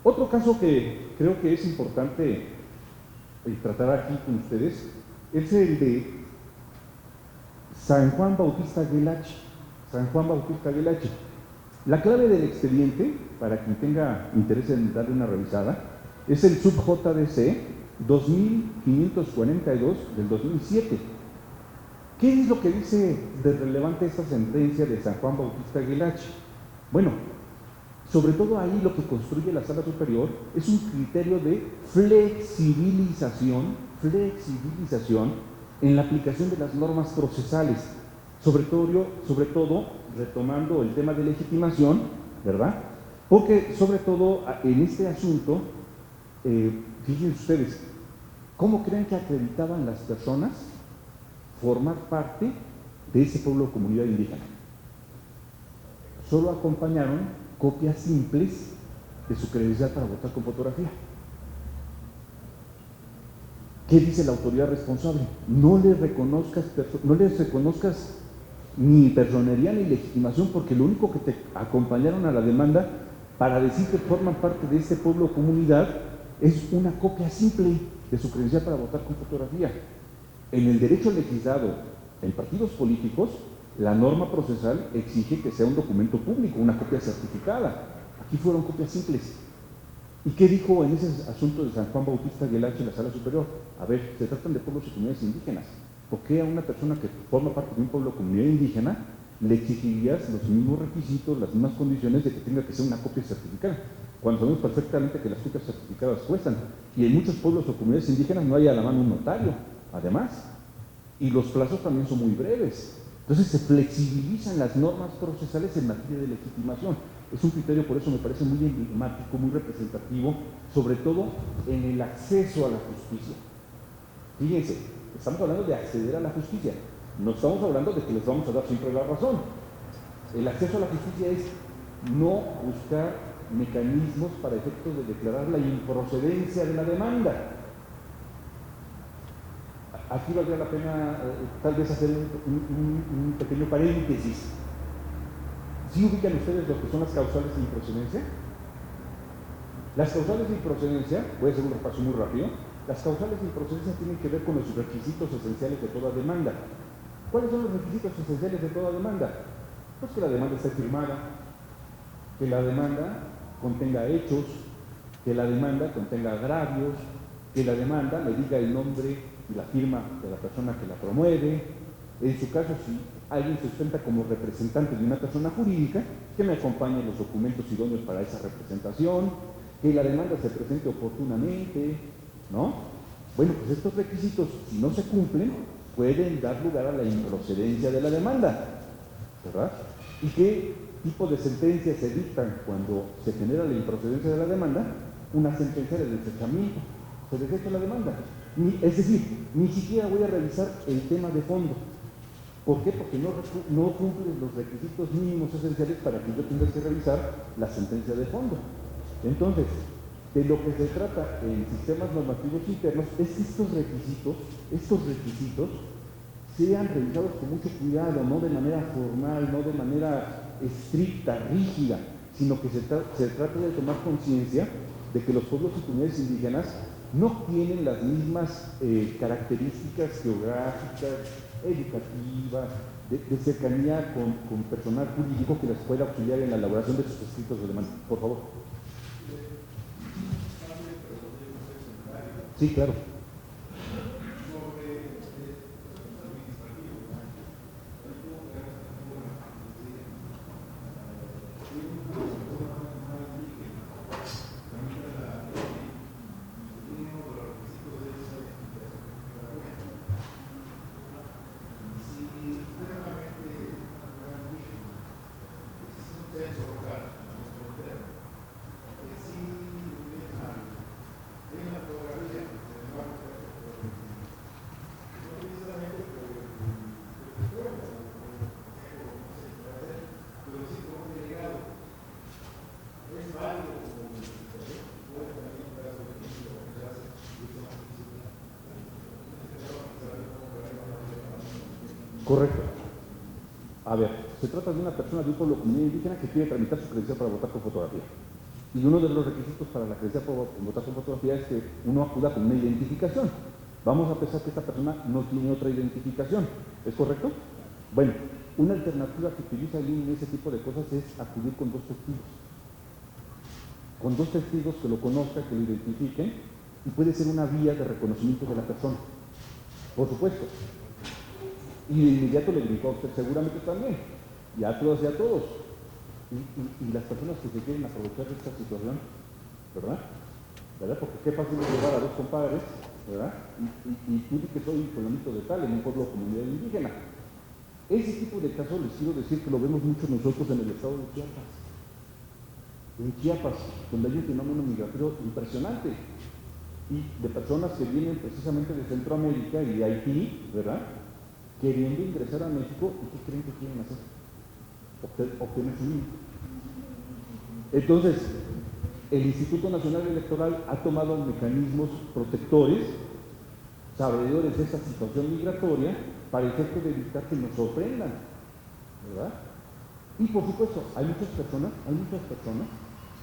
Otro caso que creo que es importante tratar aquí con ustedes es el de San Juan Bautista Guelachi. San Juan Bautista Guelachi. La clave del expediente, para quien tenga interés en darle una revisada, es el sub JDC 2542 del 2007. ¿Qué es lo que dice de relevante esta sentencia de San Juan Bautista Guelachi? Bueno, sobre todo ahí lo que construye la Sala Superior es un criterio de flexibilización en la aplicación de las normas procesales, sobre todo retomando el tema de legitimación, ¿verdad? Porque sobre todo en este asunto, fíjense ustedes, ¿cómo creen que acreditaban las personas formar parte de ese pueblo o comunidad indígena? Solo acompañaron copias simples de su credencial para votar con fotografía. ¿Qué dice la autoridad responsable? No les reconozcas ni personería ni legitimación, porque lo único que te acompañaron a la demanda para decir que forman parte de este pueblo o comunidad es una copia simple de su credencial para votar con fotografía. En el derecho legislado en partidos políticos, la norma procesal exige que sea un documento público, una copia certificada. Aquí fueron copias simples. ¿Y qué dijo en ese asunto de San Juan Bautista Guelachi en la Sala Superior? A ver, se tratan de pueblos y comunidades indígenas. ¿Por qué a una persona que forma parte de un pueblo o comunidad indígena le exigirías los mismos requisitos, las mismas condiciones de que tenga que ser una copia certificada? Cuando sabemos perfectamente que las copias certificadas cuestan. Y en muchos pueblos o comunidades indígenas no hay a la mano un notario, además. Y los plazos también son muy breves. Entonces se flexibilizan las normas procesales en materia de legitimación. Es un criterio, por eso me parece muy emblemático, muy representativo, sobre todo en el acceso a la justicia. Fíjense, estamos hablando de acceder a la justicia, no estamos hablando de que les vamos a dar siempre la razón. El acceso a la justicia es no buscar mecanismos para efectos de declarar la improcedencia de la demanda. Aquí valdría la pena tal vez hacer un pequeño paréntesis. ¿Sí ubican ustedes lo que son las causales de improcedencia? Las causales de improcedencia, voy a hacer un repaso muy rápido, las causales de improcedencia tienen que ver con los requisitos esenciales de toda demanda. ¿Cuáles son los requisitos esenciales de toda demanda? Pues que la demanda esté firmada, que la demanda contenga hechos, que la demanda contenga agravios, que la demanda me diga el nombre y la firma de la persona que la promueve. En su caso, si alguien se ostenta como representante de una persona jurídica, que me acompañe los documentos idóneos para esa representación, que la demanda se presente oportunamente, ¿no? Bueno, pues estos requisitos, si no se cumplen, pueden dar lugar a la improcedencia de la demanda, ¿verdad? Y que tipo de sentencias se dictan cuando se genera la improcedencia de la demanda? Una sentencia de desechamiento. Se desecha la demanda. Es decir, ni siquiera voy a revisar el tema de fondo. ¿Por qué? Porque no cumple los requisitos mínimos esenciales para que yo tenga que revisar la sentencia de fondo. Entonces, de lo que se trata en sistemas normativos internos es que estos requisitos sean revisados con mucho cuidado, no de manera formal, no de manera estricta, rígida, sino que se trata de tomar conciencia de que los pueblos y comunidades indígenas no tienen las mismas características geográficas, educativas, de cercanía con personal jurídico que les pueda auxiliar en la elaboración de sus escritos de demanda. Por favor. Sí, claro. Correcto. A ver, se trata de una persona de un pueblo comunidad indígena que quiere tramitar su credencial para votar con fotografía. Y uno de los requisitos para la credencial para votar con fotografía es que uno acuda con una identificación. Vamos a pensar que esta persona no tiene otra identificación. ¿Es correcto? Bueno, una alternativa que utiliza el INE en ese tipo de cosas es acudir con dos testigos. Con dos testigos que lo conozcan, que lo identifiquen, y puede ser una vía de reconocimiento de la persona. Por supuesto. Y de inmediato le brincó a usted seguramente también, y a todos y a todos. Y las personas que se quieren aprovechar de esta situación, ¿verdad? Porque qué fácil es llevar a dos compadres, ¿verdad? Y tú di que soy fulanito de tal, en un pueblo o comunidad indígena. Ese tipo de casos les quiero decir que lo vemos mucho nosotros en el estado de Chiapas. En Chiapas, donde hay un fenómeno migratorio impresionante, y de personas que vienen precisamente de Centroamérica y de Haití, ¿verdad?, queriendo ingresar a México. ¿Y qué creen que quieren hacer? Obtener su INE. Entonces, el Instituto Nacional Electoral ha tomado mecanismos protectores, sabedores de esta situación migratoria, para efecto de evitar que nos sorprendan, ¿verdad? Y por supuesto, hay muchas personas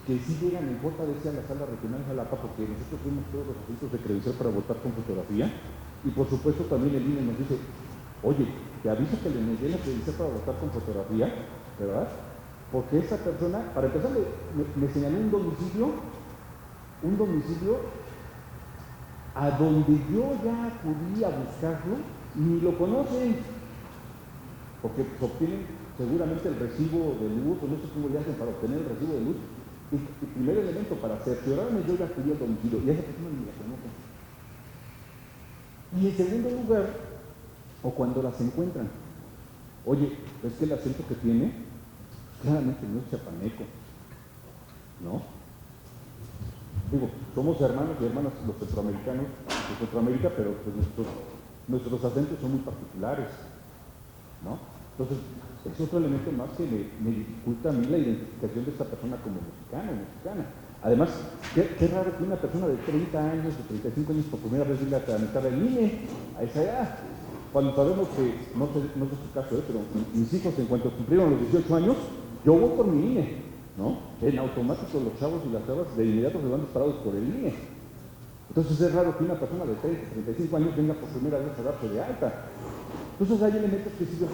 que sí llegan en fortaleza a la sala regional de Jalapa, porque nosotros vemos todos los asuntos de credencial para votar con fotografía, y por supuesto también el INE nos dice: oye, te aviso que le negué la credencial para votar con fotografía, ¿verdad? Porque esa persona, para empezar, me señaló un domicilio a donde yo ya acudí a buscarlo y ni lo conocen, porque obtienen seguramente el recibo de luz, o no sé cómo le hacen para obtener el recibo de luz. Y el primer elemento, para cerciorarme, yo ya acudí al domicilio y a esa persona ni la conocen. Y en segundo lugar, o cuando las encuentran, oye, es que el acento que tiene claramente no es chapaneco, ¿no? Digo, somos hermanos y hermanas los centroamericanos de Centroamérica, pero pues nuestros acentos son muy particulares, ¿no? Entonces, es otro elemento más que me dificulta a mí la identificación de esta persona como mexicana o mexicana. Además, qué raro que una persona de 30 años, de 35 años, por primera vez venga a tramitar el INE a esa edad. Cuando sabemos que, no sé su caso, pero mis hijos, en cuanto cumplieron los 18 años, yo voy por mi INE, ¿no? En automático los chavos y las chavas de inmediato se van disparados por el INE. Entonces es raro que una persona de 30, 35 años venga por primera vez a darse de alta. Entonces hay elementos que sirven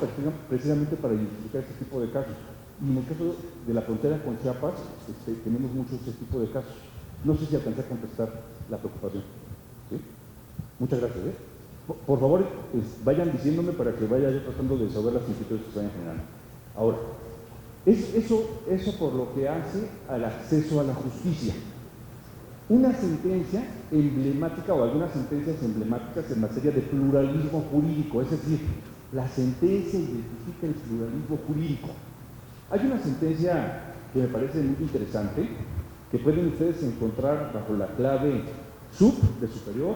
precisamente para identificar este tipo de casos. Y en el caso de la frontera con Chiapas, tenemos mucho este tipo de casos. No sé si alcancé a contestar la preocupación. ¿Sí? Muchas gracias. Por favor, vayan diciéndome para que vaya yo tratando de saber las inquietudes que se vayan generando. Ahora, eso por lo que hace al acceso a la justicia. Una sentencia emblemática o algunas sentencias emblemáticas en materia de pluralismo jurídico, es decir, la sentencia identifica el pluralismo jurídico. Hay una sentencia que me parece muy interesante, que pueden ustedes encontrar bajo la clave sub de superior,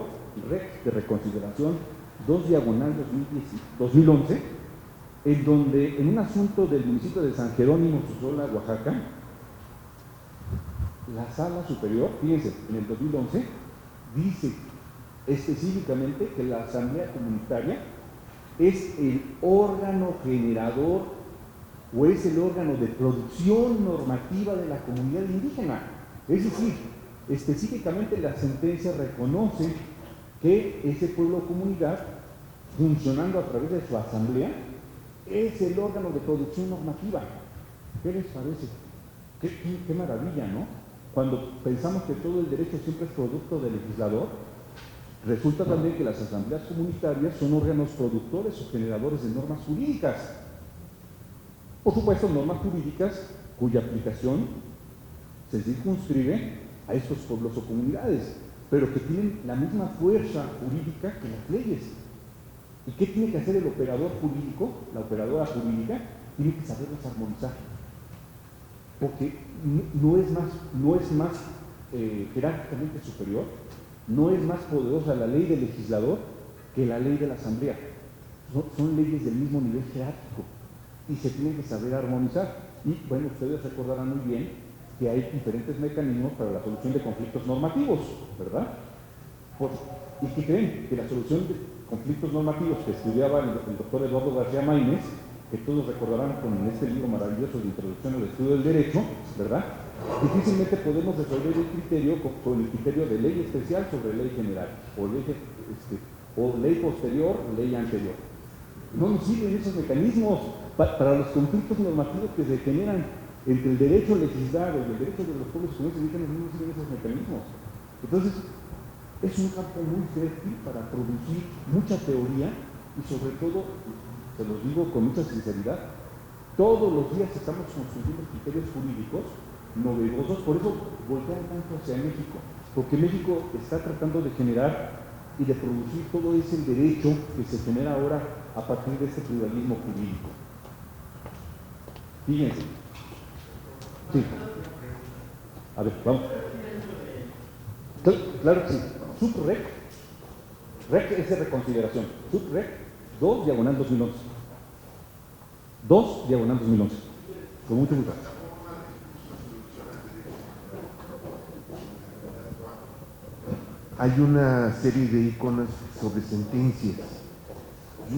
rec de reconsideración, 2/2011, en donde en un asunto del municipio de San Jerónimo, Sosola, Oaxaca, la sala superior, fíjense, en el 2011, dice específicamente que la asamblea comunitaria es el órgano generador o es el órgano de producción normativa de la comunidad indígena. Es decir, específicamente la sentencia reconoce que ese pueblo o comunidad, funcionando a través de su asamblea, es el órgano de producción normativa. ¿Qué les parece? Qué maravilla, ¿no? Cuando pensamos que todo el derecho siempre es producto del legislador, resulta también que las asambleas comunitarias son órganos productores o generadores de normas jurídicas. Por supuesto, normas jurídicas cuya aplicación se circunscribe a estos pueblos o comunidades, pero que tienen la misma fuerza jurídica que las leyes. ¿Y qué tiene que hacer el operador jurídico, la operadora jurídica? Tiene que saberlas armonizar. Porque no es más jerárquicamente superior, no es más poderosa la ley del legislador que la ley de la asamblea. Son leyes del mismo nivel jerárquico y se tienen que saber armonizar. Y bueno, ustedes recordarán muy bien que hay diferentes mecanismos para la solución de conflictos normativos, ¿verdad? ¿Y qué creen? Que la solución de conflictos normativos que estudiaba el doctor Eduardo García Maínez, que todos recordarán con este libro maravilloso de Introducción al Estudio del Derecho, ¿verdad? Difícilmente podemos resolver el criterio con el criterio de ley especial sobre ley general, o ley posterior, ley anterior. No nos sirven esos mecanismos para los conflictos normativos que se generan entre el derecho legislado y el derecho de los pueblos comunes indígenas. No nos sirven esos mecanismos. Entonces, es un campo muy fértil para producir mucha teoría y sobre todo, se los digo con mucha sinceridad, todos los días estamos construyendo criterios jurídicos novedosos, por eso voltean tanto hacia México, porque México está tratando de generar y de producir todo ese derecho que se genera ahora a partir de este pluralismo jurídico. Fíjense. Sí. A ver, vamos. Claro que sí. Subrec, rec es de reconsideración. Subrec 2/2011. 2/2011. Con mucho gusto. Hay una serie de iconos sobre sentencias.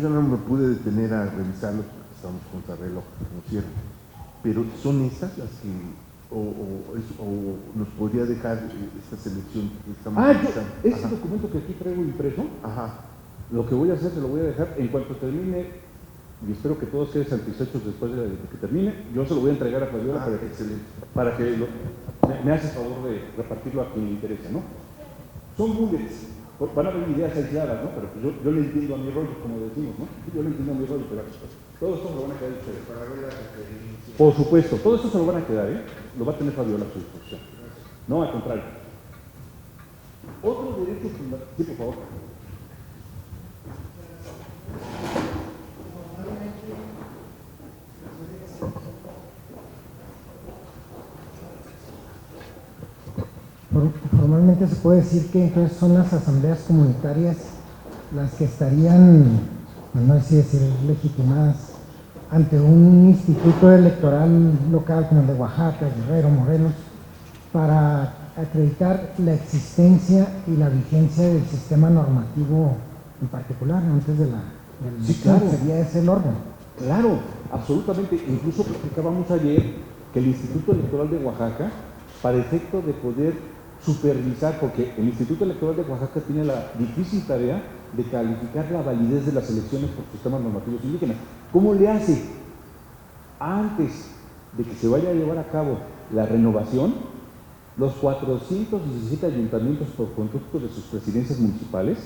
Yo no me pude detener a revisarlos porque estamos contra reloj, como siempre. Pero son estas las que, o nos podría dejar esta selección que estamos revisando. Este documento que aquí traigo impreso, lo que voy a hacer, se lo voy a dejar en cuanto termine, y espero que todos queden satisfechos después de que termine. Yo se lo voy a entregar a Fabiola para que me hace favor de repartirlo a quien le interese, ¿no? Son bullets, van a haber ideas aisladas, ¿no? Pero pues yo le entiendo a mi rollo, como decimos, ¿no? Yo le entiendo a mi rollo, pero todo esto se lo van a quedar ustedes. Para ver la referencia. Por supuesto, todo esto se lo van a quedar, ¿eh? Lo va a tener Fabiola a su disposición. No, al contrario. Otro derecho fundamental. Sí, por favor. Formalmente se puede decir que entonces son las asambleas comunitarias las que estarían, no sé si decir legitimadas, ante un instituto electoral local como el de Oaxaca, Guerrero, Morelos, para acreditar la existencia y la vigencia del sistema normativo en particular, antes de la Sí, claro. sería ese el órgano. Claro, absolutamente. Incluso platicábamos ayer que el Instituto Electoral de Oaxaca, para efecto de poder supervisar, porque el Instituto Electoral de Oaxaca tiene la difícil tarea de calificar la validez de las elecciones por sistemas normativos indígenas. ¿Cómo le hace? Antes de que se vaya a llevar a cabo la renovación, los 417 ayuntamientos por conducto de sus presidencias municipales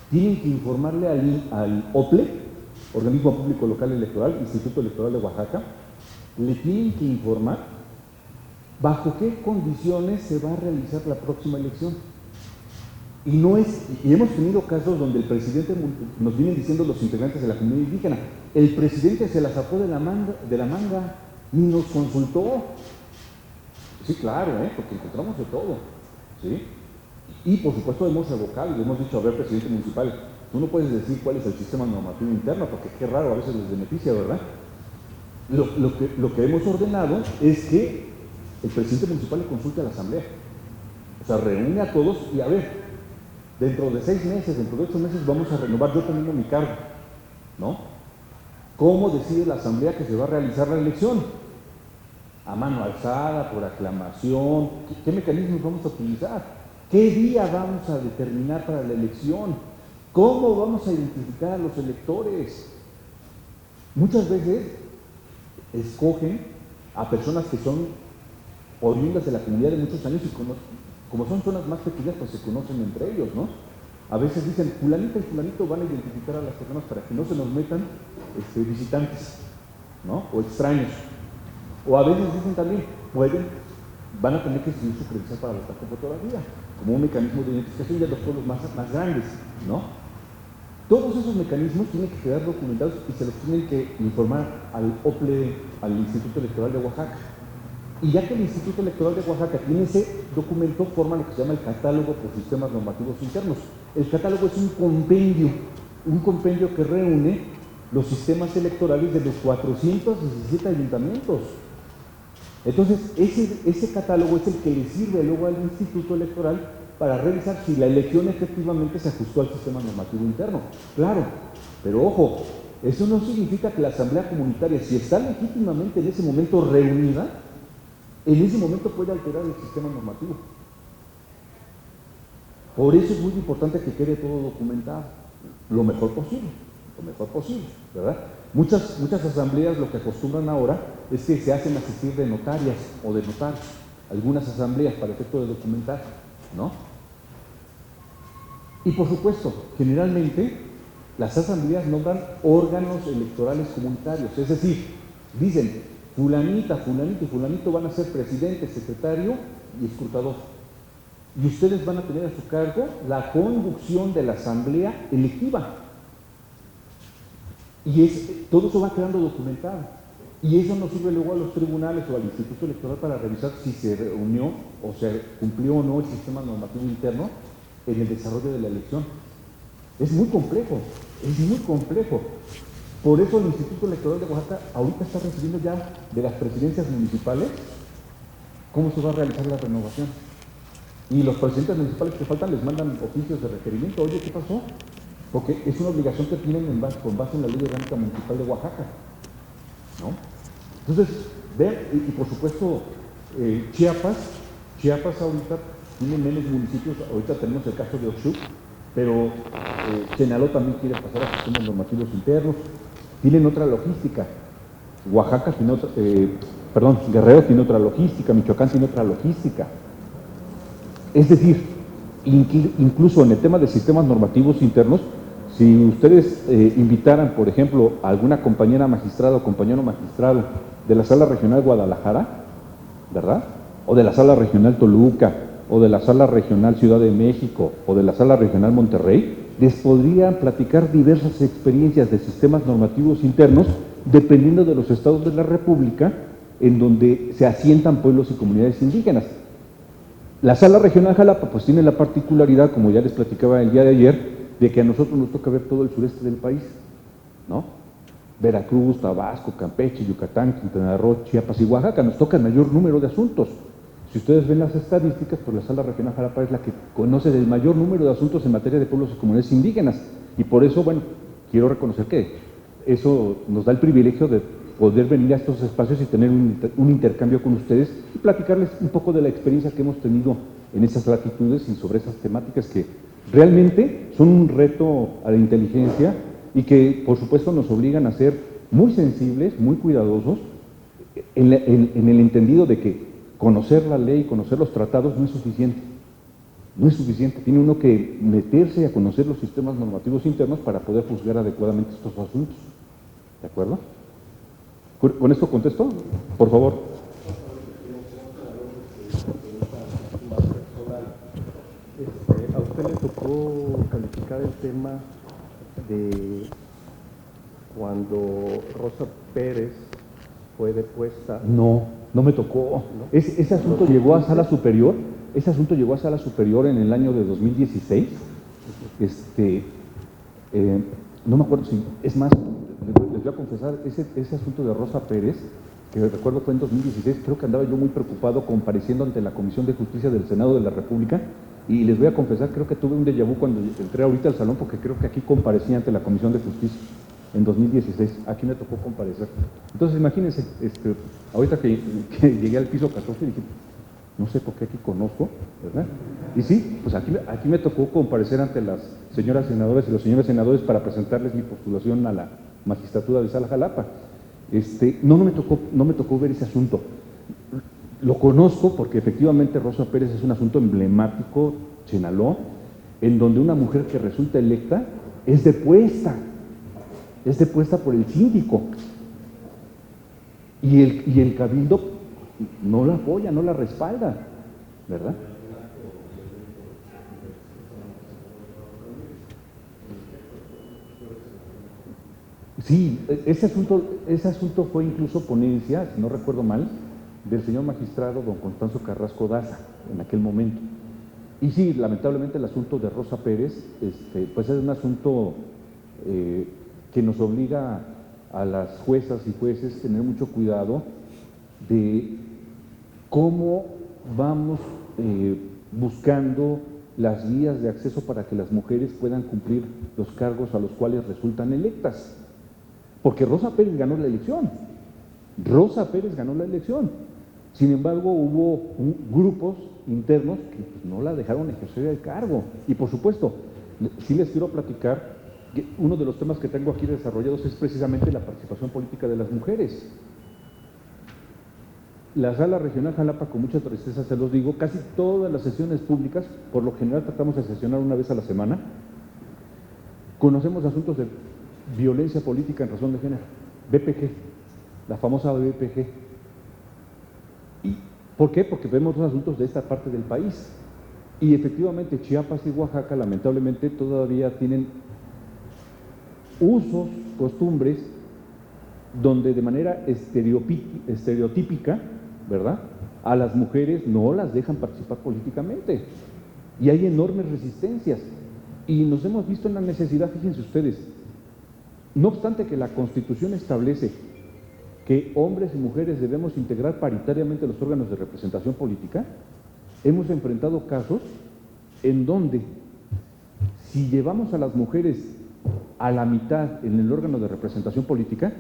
tienen que informarle al OPLE, Organismo Público Local Electoral, Instituto Electoral de Oaxaca, le tienen que informar bajo qué condiciones se va a realizar la próxima elección. Y hemos tenido casos donde el presidente, nos vienen diciendo los integrantes de la comunidad indígena, el presidente se la sacó de la manga, Ni nos consultó. Sí, claro, porque encontramos de todo, ¿sí? Y por supuesto hemos revocado y le hemos dicho, a ver, presidente municipal, tú no puedes decir cuál es el sistema normativo interno, porque qué raro, a veces les beneficia, ¿verdad? Lo que hemos ordenado es que el presidente municipal le consulte a la asamblea. O sea, reúne a todos y a ver, dentro de 6 meses, dentro de 8 meses vamos a renovar yo también mi cargo, ¿no? ¿Cómo decide la asamblea que se va a realizar la elección? ¿A mano alzada, por aclamación? ¿Qué mecanismos vamos a utilizar? ¿Qué día vamos a determinar para la elección? ¿Cómo vamos a identificar a los electores? Muchas veces escogen a personas que son oriundas de la comunidad de muchos años y como son zonas más pequeñas, pues se conocen entre ellos, ¿no? A veces dicen, fulanita y fulanito van a identificar a las personas para que no se nos metan visitantes, ¿no? O extraños. O a veces dicen también, van a tener que seguir su credencial para votar por fotografía, como un mecanismo de identificación de los pueblos más grandes, ¿no? Todos esos mecanismos tienen que quedar documentados y se los tienen que informar al OPLE, al Instituto Electoral de Oaxaca. Y ya que el Instituto Electoral de Oaxaca tiene ese documento, forma lo que se llama el catálogo por sistemas normativos internos. El catálogo es un compendio que reúne los sistemas electorales de los 417 ayuntamientos. Entonces, ese catálogo es el que le sirve luego al Instituto Electoral para revisar si la elección efectivamente se ajustó al sistema normativo interno. Claro, pero ojo, eso no significa que la Asamblea Comunitaria, si está legítimamente en ese momento reunida, en ese momento puede alterar el sistema normativo. Por eso es muy importante que quede todo documentado, lo mejor posible, ¿verdad? Muchas asambleas lo que acostumbran ahora es que se hacen asistir de notarias o de notarios, algunas asambleas para efecto de documentar, ¿no? Y por supuesto, generalmente las asambleas nombran órganos electorales comunitarios, es decir, dicen, fulanita, fulanito y fulanito van a ser presidente, secretario y escrutador. Y ustedes van a tener a su cargo la conducción de la asamblea electiva. Y todo eso va quedando documentado. Y eso nos sirve luego a los tribunales o al Instituto Electoral para revisar si se reunió o se cumplió o no el sistema normativo interno en el desarrollo de la elección. Es muy complejo, Por eso el Instituto Electoral de Oaxaca ahorita está recibiendo ya de las presidencias municipales cómo se va a realizar la renovación. Y los presidentes municipales que faltan les mandan oficios de requerimiento. Oye, ¿qué pasó? Porque es una obligación que tienen con base en la Ley Orgánica Municipal de Oaxaca, ¿no? Entonces, vean, y por supuesto, Chiapas ahorita tiene menos municipios. Ahorita tenemos el caso de Oxuc, pero Sinaloa también quiere pasar a sistemas normativos internos. Tienen otra logística. Oaxaca tiene otra, Guerrero tiene otra logística, Michoacán tiene otra logística. Es decir, incluso en el tema de sistemas normativos internos, si ustedes invitaran, por ejemplo, a alguna compañera magistrada o compañero magistrado de la Sala Regional Guadalajara, ¿verdad? O de la Sala Regional Toluca, o de la Sala Regional Ciudad de México, o de la Sala Regional Monterrey, les podrían platicar diversas experiencias de sistemas normativos internos dependiendo de los estados de la República en donde se asientan pueblos y comunidades indígenas. La Sala Regional Jalapa pues tiene la particularidad, como ya les platicaba el día de ayer, de que a nosotros nos toca ver todo el sureste del país, ¿no? Veracruz, Tabasco, Campeche, Yucatán, Quintana Roo, Chiapas y Oaxaca, nos toca el mayor número de asuntos. Si ustedes ven las estadísticas, pues la Sala Regional Jalapa es la que conoce el mayor número de asuntos en materia de pueblos y comunidades indígenas. Y por eso, bueno, quiero reconocer que eso nos da el privilegio de poder venir a estos espacios y tener un intercambio con ustedes y platicarles un poco de la experiencia que hemos tenido en esas latitudes y sobre esas temáticas que realmente son un reto a la inteligencia y que, por supuesto, nos obligan a ser muy sensibles, muy cuidadosos, en el entendido de que conocer la ley, conocer los tratados no es suficiente. No es suficiente. Tiene uno que meterse a conocer los sistemas normativos internos para poder juzgar adecuadamente estos asuntos. ¿De acuerdo? ¿Con esto contesto? Por favor. A usted le tocó calificar el tema de cuando Rosa Pérez fue depuesta. No, no me tocó. Ese asunto llegó a sala superior. Ese asunto llegó a sala superior en el año de 2016. No me acuerdo si, es más, les voy a confesar, ese asunto de Rosa Pérez, que recuerdo fue en 2016, creo que andaba yo muy preocupado compareciendo ante la Comisión de Justicia del Senado de la República, y les voy a confesar, creo que tuve un déjà vu cuando entré ahorita al salón, porque creo que aquí comparecí ante la Comisión de Justicia en 2016, aquí me tocó comparecer. Entonces imagínense, ahorita que llegué al piso 14 dije, no sé por qué aquí conozco, ¿verdad? Y sí, pues aquí me tocó comparecer ante las señoras senadoras y los señores senadores para presentarles mi postulación a la magistratura de Sala Jalapa. No me tocó ver ese asunto. Lo conozco porque efectivamente Rosa Pérez es un asunto emblemático, Chenaló, en donde una mujer que resulta electa es depuesta por el síndico. Y el cabildo no la apoya, no la respalda, ¿verdad? Sí, ese asunto fue incluso ponencia, si no recuerdo mal, del señor magistrado don Constanzo Carrasco Daza, en aquel momento. Y sí, lamentablemente el asunto de Rosa Pérez, pues es un asunto que nos obliga a las juezas y jueces a tener mucho cuidado de cómo vamos buscando las vías de acceso para que las mujeres puedan cumplir los cargos a los cuales resultan electas. Porque Rosa Pérez ganó la elección. Sin embargo, hubo grupos internos que pues, no la dejaron ejercer el cargo. Y por supuesto, sí les quiero platicar que uno de los temas que tengo aquí desarrollados es precisamente la participación política de las mujeres. La Sala Regional Jalapa, con mucha tristeza se los digo, casi todas las sesiones públicas, por lo general tratamos de sesionar una vez a la semana, conocemos asuntos de violencia política en razón de género, BPG, la famosa BPG. ¿Y por qué? Porque vemos los asuntos de esta parte del país. Y efectivamente Chiapas y Oaxaca lamentablemente todavía tienen usos, costumbres, donde de manera estereotípica, ¿verdad?, a las mujeres no las dejan participar políticamente. Y hay enormes resistencias. Y nos hemos visto en la necesidad, fíjense ustedes, no obstante que la Constitución establece que hombres y mujeres debemos integrar paritariamente los órganos de representación política, hemos enfrentado casos en donde si llevamos a las mujeres a la mitad en el órgano de representación política,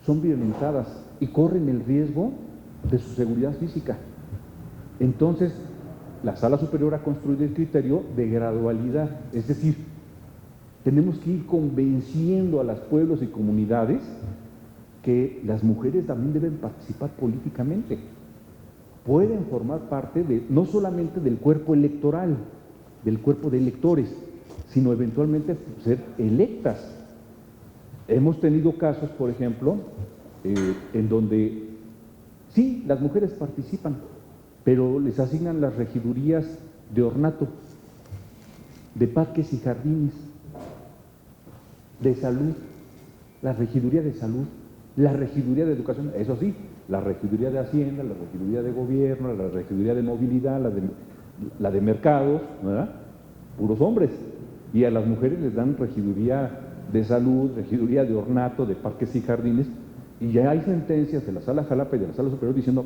son violentadas y corren el riesgo de su seguridad física. Entonces, la Sala Superior ha construido el criterio de gradualidad, es decir, tenemos que ir convenciendo a los pueblos y comunidades que las mujeres también deben participar políticamente. Pueden formar parte no solamente del cuerpo electoral, del cuerpo de electores, sino eventualmente ser electas. Hemos tenido casos, por ejemplo, en donde sí, las mujeres participan, pero les asignan las regidurías de ornato, de parques y jardines, de salud, la regiduría de salud, la regiduría de educación, eso sí, la regiduría de Hacienda, la regiduría de gobierno, la regiduría de movilidad, la de mercados, ¿verdad? Puros hombres. Y a las mujeres les dan regiduría de salud, regiduría de ornato, de parques y jardines, y ya hay sentencias de la Sala Jalapa y de la Sala Superior diciendo,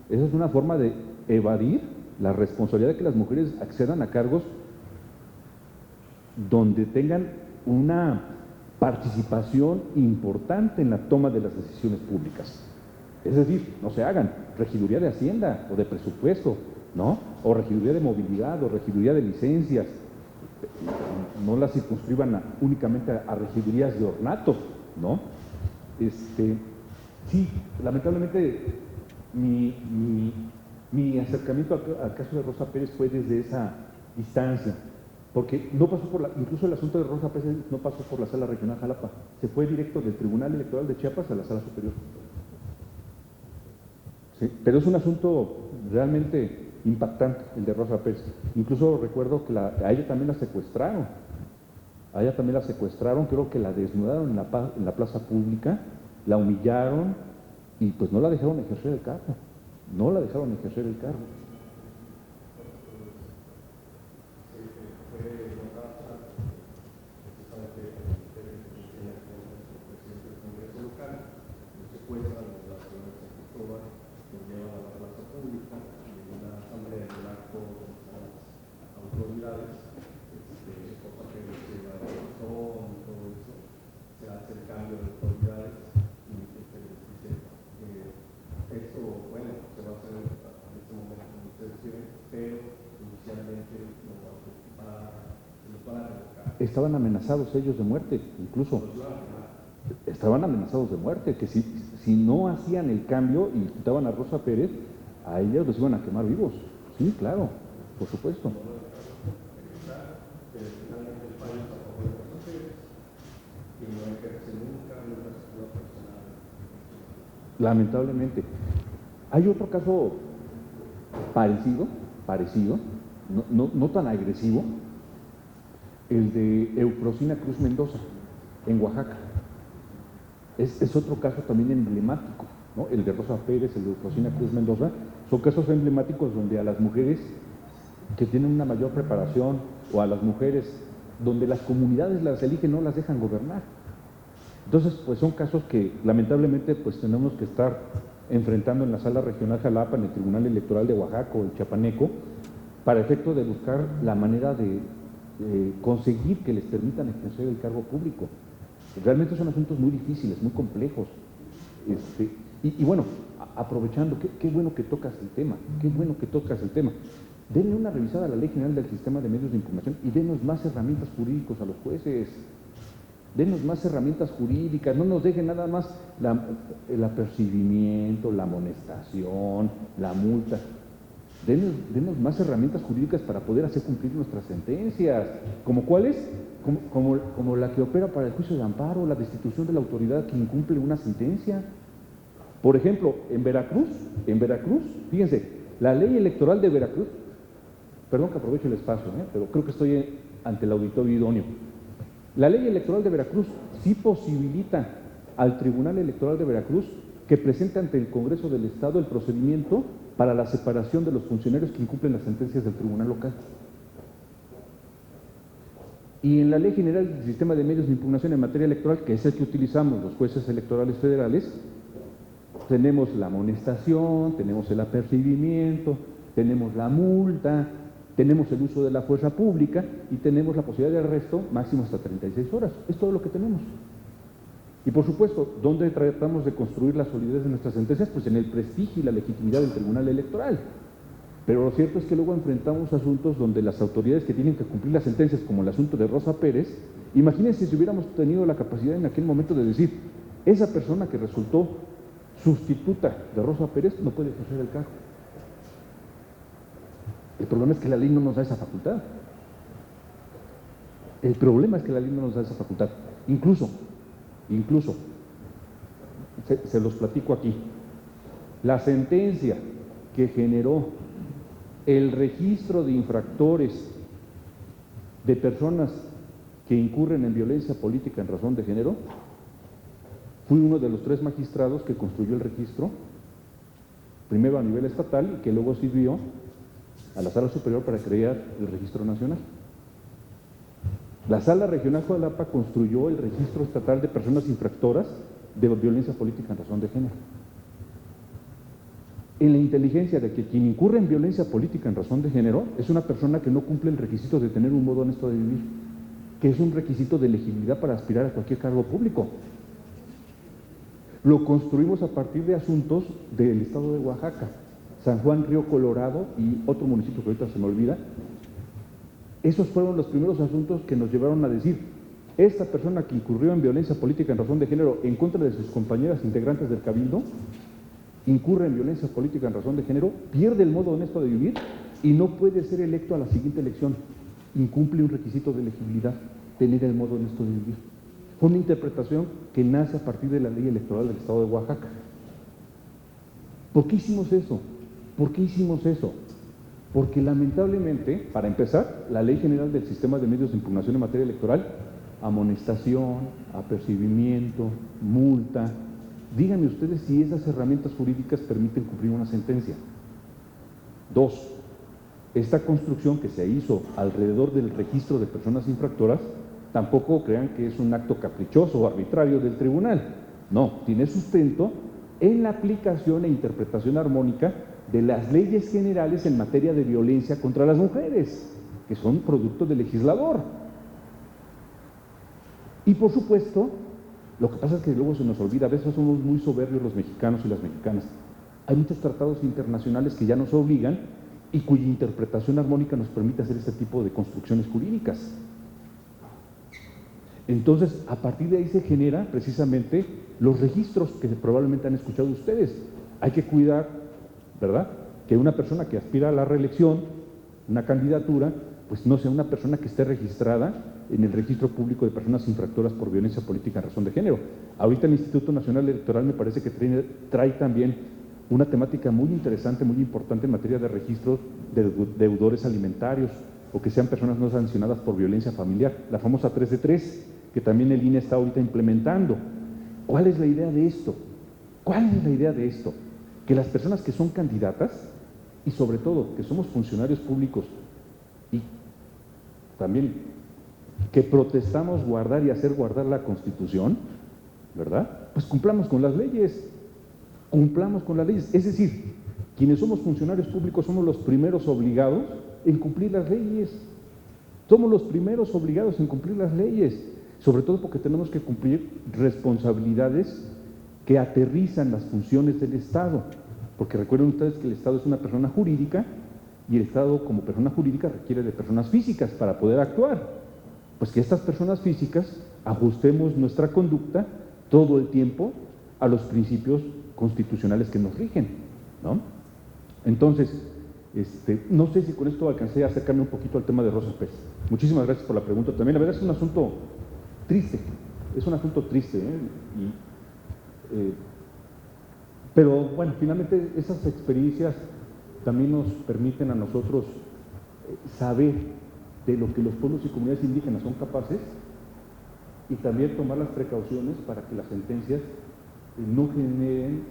esa es una forma de evadir la responsabilidad de que las mujeres accedan a cargos donde tengan una participación importante en la toma de las decisiones públicas. Es decir, no se hagan regiduría de Hacienda o de presupuesto, ¿no? O regiduría de movilidad o regiduría de licencias. No las circunscriban únicamente a regidurías de ornato, ¿no? Sí, lamentablemente mi acercamiento al caso de Rosa Pérez fue desde esa distancia, porque no pasó incluso el asunto de Rosa Pérez no pasó por la Sala Regional Jalapa, se fue directo del Tribunal Electoral de Chiapas a la Sala Superior. Sí, pero es un asunto realmente impactante el de Rosa Pérez. Incluso recuerdo que a ella también la secuestraron. Creo que la desnudaron en la plaza pública, la humillaron, y pues no la dejaron ejercer el cargo, no la dejaron ejercer el cargo. Estaban amenazados ellos de muerte, incluso estaban amenazados de muerte, que si no hacían el cambio y quitaban a Rosa Pérez, a ellos los iban a quemar vivos. Sí, claro, por supuesto. Lamentablemente. Hay otro caso parecido, no tan agresivo, el de Eufrosina Cruz Mendoza, en Oaxaca. Es otro caso también emblemático, ¿no? El de Rosa Pérez, el de Eufrosina Cruz Mendoza, son casos emblemáticos donde a las mujeres que tienen una mayor preparación, o a las mujeres donde las comunidades las eligen, no las dejan gobernar. Entonces, pues son casos que lamentablemente pues tenemos que estar enfrentando en la Sala Regional Jalapa, en el Tribunal Electoral de Oaxaca o el Chapaneco, para efecto de buscar la manera de conseguir que les permitan ejercer el cargo público. Realmente son asuntos muy difíciles, muy complejos. Y bueno, aprovechando, qué bueno que tocas el tema, Denle una revisada a la Ley General del Sistema de Medios de Impugnación y denos más herramientas jurídicas a los jueces. Denos más herramientas jurídicas, no nos dejen nada más el apercibimiento, la amonestación, la multa. Denos más herramientas jurídicas para poder hacer cumplir nuestras sentencias. ¿Como cuáles? Como la que opera para el juicio de amparo, la destitución de la autoridad que incumple una sentencia. Por ejemplo, en Veracruz, fíjense, la ley electoral de Veracruz, perdón que aproveche el espacio, pero creo que estoy ante el auditorio idóneo. La ley electoral de Veracruz sí posibilita al Tribunal Electoral de Veracruz que presente ante el Congreso del Estado el procedimiento para la separación de los funcionarios que incumplen las sentencias del Tribunal Local. Y en la Ley General del Sistema de Medios de Impugnación en materia electoral, que es el que utilizamos los jueces electorales federales, tenemos la amonestación, tenemos el apercibimiento, tenemos la multa, tenemos el uso de la fuerza pública y tenemos la posibilidad de arresto máximo hasta 36 horas. Es todo lo que tenemos. Y por supuesto, ¿dónde tratamos de construir la solidez de nuestras sentencias? Pues en el prestigio y la legitimidad del Tribunal Electoral. Pero lo cierto es que luego enfrentamos asuntos donde las autoridades que tienen que cumplir las sentencias, como el asunto de Rosa Pérez, imagínense si hubiéramos tenido la capacidad en aquel momento de decir, esa persona que resultó sustituta de Rosa Pérez no puede ejercer el cargo. El problema es que la ley no nos da esa facultad. Incluso, se los platico aquí, la sentencia que generó el registro de infractores de personas que incurren en violencia política en razón de género, fui uno de los 3 magistrados que construyó el registro, primero a nivel estatal y que luego sirvió a la Sala Superior para crear el Registro Nacional. La Sala Regional Jalapa construyó el Registro Estatal de Personas Infractoras de Violencia Política en razón de género. En la inteligencia de que quien incurre en violencia política en razón de género es una persona que no cumple el requisito de tener un modo honesto de vivir, que es un requisito de elegibilidad para aspirar a cualquier cargo público. Lo construimos a partir de asuntos del estado de Oaxaca, San Juan, Río Colorado y otro municipio que ahorita se me olvida. Esos fueron los primeros asuntos que nos llevaron a decir, esta persona que incurrió en violencia política en razón de género en contra de sus compañeras integrantes del Cabildo, incurre en violencia política en razón de género, pierde el modo honesto de vivir y no puede ser electo a la siguiente elección. Incumple un requisito de elegibilidad, tener el modo honesto de vivir. Fue una interpretación que nace a partir de la ley electoral del estado de Oaxaca. ¿Por qué hicimos eso? Porque lamentablemente, para empezar, la Ley General del Sistema de Medios de Impugnación en materia electoral, amonestación, apercibimiento, multa, díganme ustedes si esas herramientas jurídicas permiten cumplir una sentencia. 2, esta construcción que se hizo alrededor del registro de personas infractoras, tampoco crean que es un acto caprichoso o arbitrario del tribunal. No, tiene sustento en la aplicación e interpretación armónica de las leyes generales en materia de violencia contra las mujeres, que son producto del legislador. Y por supuesto, lo que pasa es que luego se nos olvida, a veces somos muy soberbios los mexicanos y las mexicanas. Hay muchos tratados internacionales que ya nos obligan y cuya interpretación armónica nos permite hacer este tipo de construcciones jurídicas. Entonces, a partir de ahí se genera precisamente los registros que probablemente han escuchado ustedes. Hay que cuidar, ¿verdad?, que una persona que aspira a la reelección, una candidatura, pues no sea una persona que esté registrada en el registro público de personas infractoras por violencia política en razón de género. Ahorita el Instituto Nacional Electoral me parece que trae también una temática muy interesante, muy importante en materia de registros de deudores alimentarios o que sean personas no sancionadas por violencia familiar, la famosa 3 de 3, que también el INE está ahorita implementando. ¿Cuál es la idea de esto? ¿Cuál es la idea de esto? Que las personas que son candidatas y sobre todo que somos funcionarios públicos y también que protestamos guardar y hacer guardar la Constitución, ¿verdad? Pues cumplamos con las leyes, cumplamos con las leyes. Es decir, quienes somos funcionarios públicos somos los primeros obligados en cumplir las leyes. Somos los primeros obligados en cumplir las leyes, sobre todo porque tenemos que cumplir responsabilidades que aterrizan las funciones del Estado. Porque recuerden ustedes que el Estado es una persona jurídica y el Estado como persona jurídica requiere de personas físicas para poder actuar. Pues que estas personas físicas ajustemos nuestra conducta todo el tiempo a los principios constitucionales que nos rigen, ¿no? Entonces, no sé si con esto alcancé a acercarme un poquito al tema de Rosa Pérez. Muchísimas gracias por la pregunta también. La verdad es un asunto triste, pero bueno, finalmente esas experiencias también nos permiten a nosotros saber de lo que los pueblos y comunidades indígenas son capaces y también tomar las precauciones para que las sentencias no generen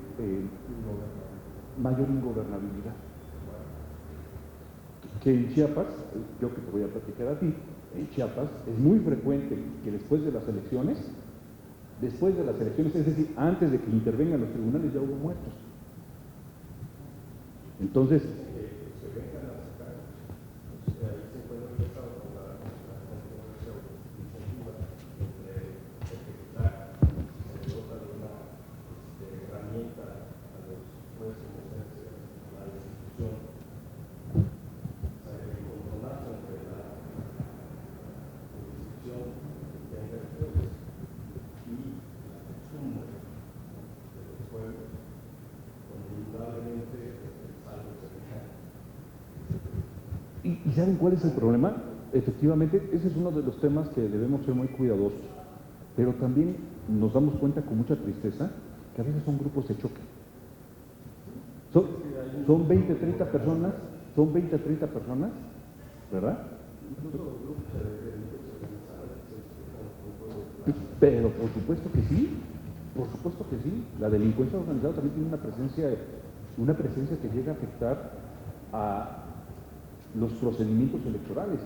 mayor ingobernabilidad. Que en Chiapas, yo que te voy a platicar a ti, en Chiapas es muy frecuente que después de las elecciones, es decir, antes de que intervengan los tribunales, ya hubo muertos. Entonces, ¿y saben cuál es el problema? Efectivamente, ese es uno de los temas que debemos ser muy cuidadosos, pero también nos damos cuenta con mucha tristeza que a veces son grupos de choque. Son 20, 30 personas, ¿verdad? Pero por supuesto que sí, la delincuencia organizada también tiene una presencia que llega a afectar a los procedimientos electorales.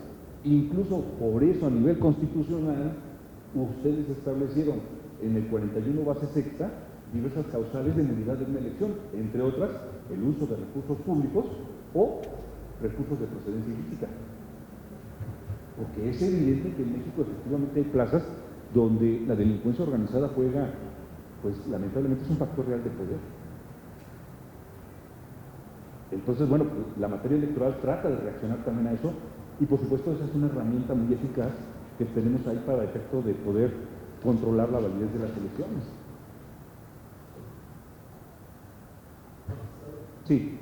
Incluso por eso a nivel constitucional ustedes establecieron en el 41 base sexta diversas causales de nulidad de una elección, entre otras el uso de recursos públicos o recursos de procedencia ilícita. Porque es evidente que en México efectivamente hay plazas donde la delincuencia organizada juega, pues lamentablemente es un factor real de poder. Entonces, bueno, pues, la materia electoral trata de reaccionar también a eso y por supuesto esa es una herramienta muy eficaz que tenemos ahí para efecto de poder controlar la validez de las elecciones. Sí.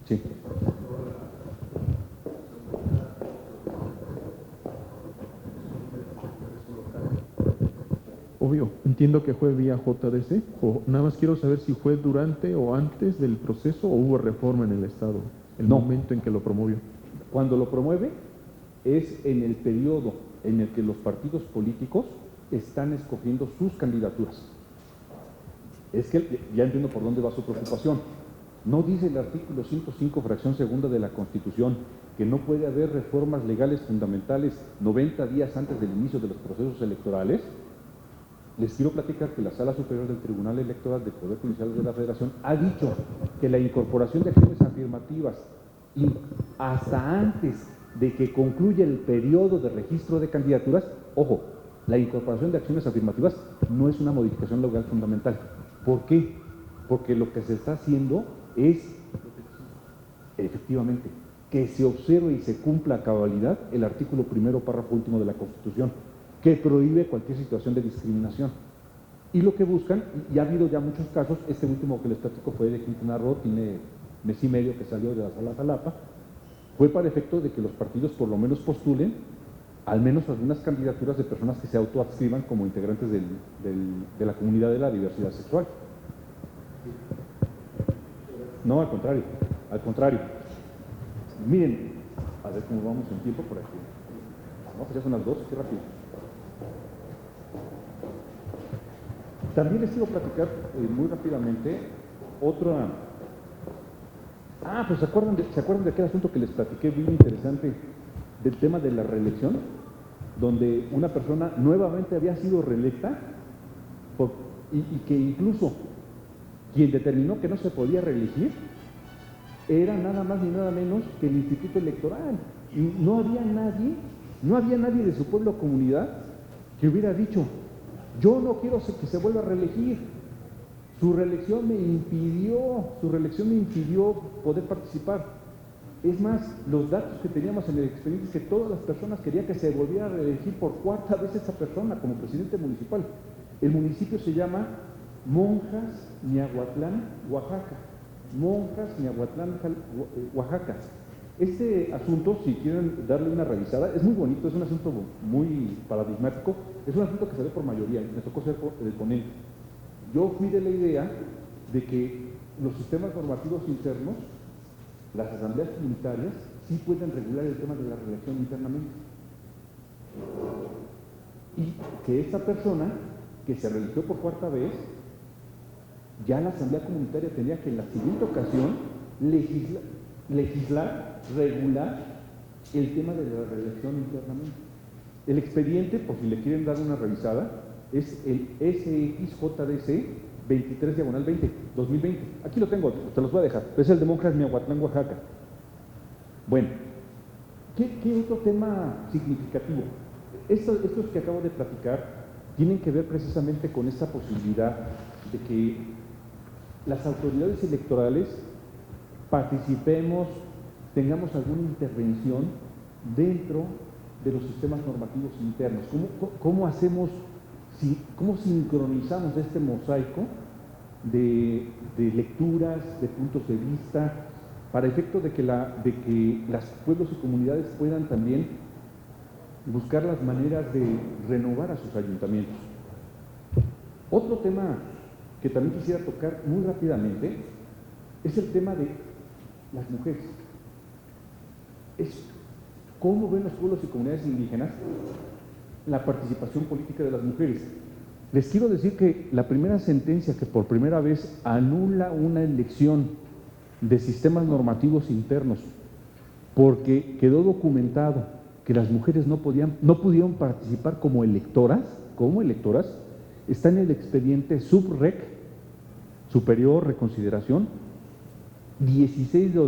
Sí. Obvio, entiendo que fue vía JDC, o nada más quiero saber si fue durante o antes del proceso o hubo reforma en el Estado, el No. momento en que lo promovió. Cuando lo promueve es en el periodo en el que los partidos políticos están escogiendo sus candidaturas. Es que ya entiendo por dónde va su preocupación. No dice el artículo 105, fracción segunda de la Constitución, que no puede haber reformas legales fundamentales 90 días antes del inicio de los procesos electorales. Les quiero platicar que la Sala Superior del Tribunal Electoral del Poder Judicial de la Federación ha dicho que la incorporación de acciones afirmativas y hasta antes de que concluya el periodo de registro de candidaturas, ojo, la incorporación de acciones afirmativas no es una modificación legal fundamental. ¿Por qué? Porque lo que se está haciendo es, efectivamente, que se observe y se cumpla a cabalidad el artículo primero, párrafo último de la Constitución, que prohíbe cualquier situación de discriminación. Y lo que buscan, y ha habido ya muchos casos, este último que les platico fue de Quintana Roo, tiene mes y medio que salió de la Sala Jalapa, fue para efecto de que los partidos por lo menos postulen al menos algunas candidaturas de personas que se autoadscriban como integrantes de la comunidad de la diversidad sexual. No, al contrario, al contrario. Miren, a ver cómo vamos en tiempo por aquí. No, pues ya son las 2, qué rápido. También les quiero platicar muy rápidamente otra. Pues ¿se acuerdan de aquel asunto que les platiqué bien interesante del tema de la reelección? Donde una persona nuevamente había sido reelecta y que incluso quien determinó que no se podía reelegir era nada más ni nada menos que el Instituto Electoral. Y no había nadie de su pueblo o comunidad que hubiera dicho: yo no quiero que se vuelva a reelegir. Su reelección me impidió poder participar. Es más, los datos que teníamos en el expediente es que todas las personas querían que se volviera a reelegir por cuarta vez esa persona como presidente municipal. El municipio se llama Monjas, Miahuatlán, Oaxaca. Monjas, Miahuatlán, Oaxaca. Este asunto, si quieren darle una revisada, es muy bonito, es un asunto muy paradigmático, es un asunto que se ve por mayoría, me tocó ser el ponente. Yo fui de la idea de que los sistemas normativos internos, las asambleas comunitarias, sí pueden regular el tema de la reelección internamente. Y que esta persona que se reeligió por cuarta vez, ya la asamblea comunitaria tenía que en la siguiente ocasión legislar, regular el tema de la reelección internamente. El expediente, por si le quieren dar una revisada, es el SXJDC 23/20, 2020. Aquí lo tengo, te los voy a dejar. Es el de Monjas, Miahuatlán, Oaxaca. Bueno, ¿qué otro tema significativo? Estos que acabo de platicar tienen que ver precisamente con esta posibilidad de que las autoridades electorales participemos, tengamos alguna intervención dentro de los sistemas normativos internos. ¿Cómo sincronizamos este mosaico de lecturas, de puntos de vista, para efecto de que los pueblos y comunidades puedan también buscar las maneras de renovar a sus ayuntamientos? Otro tema que también quisiera tocar muy rápidamente es el tema de las mujeres. Es cómo ven los pueblos y comunidades indígenas la participación política de las mujeres. Les quiero decir que la primera sentencia que por primera vez anula una elección de sistemas normativos internos porque quedó documentado que las mujeres no pudieron participar como electoras, está en el expediente SUBREC, Superior Reconsideración, 16 de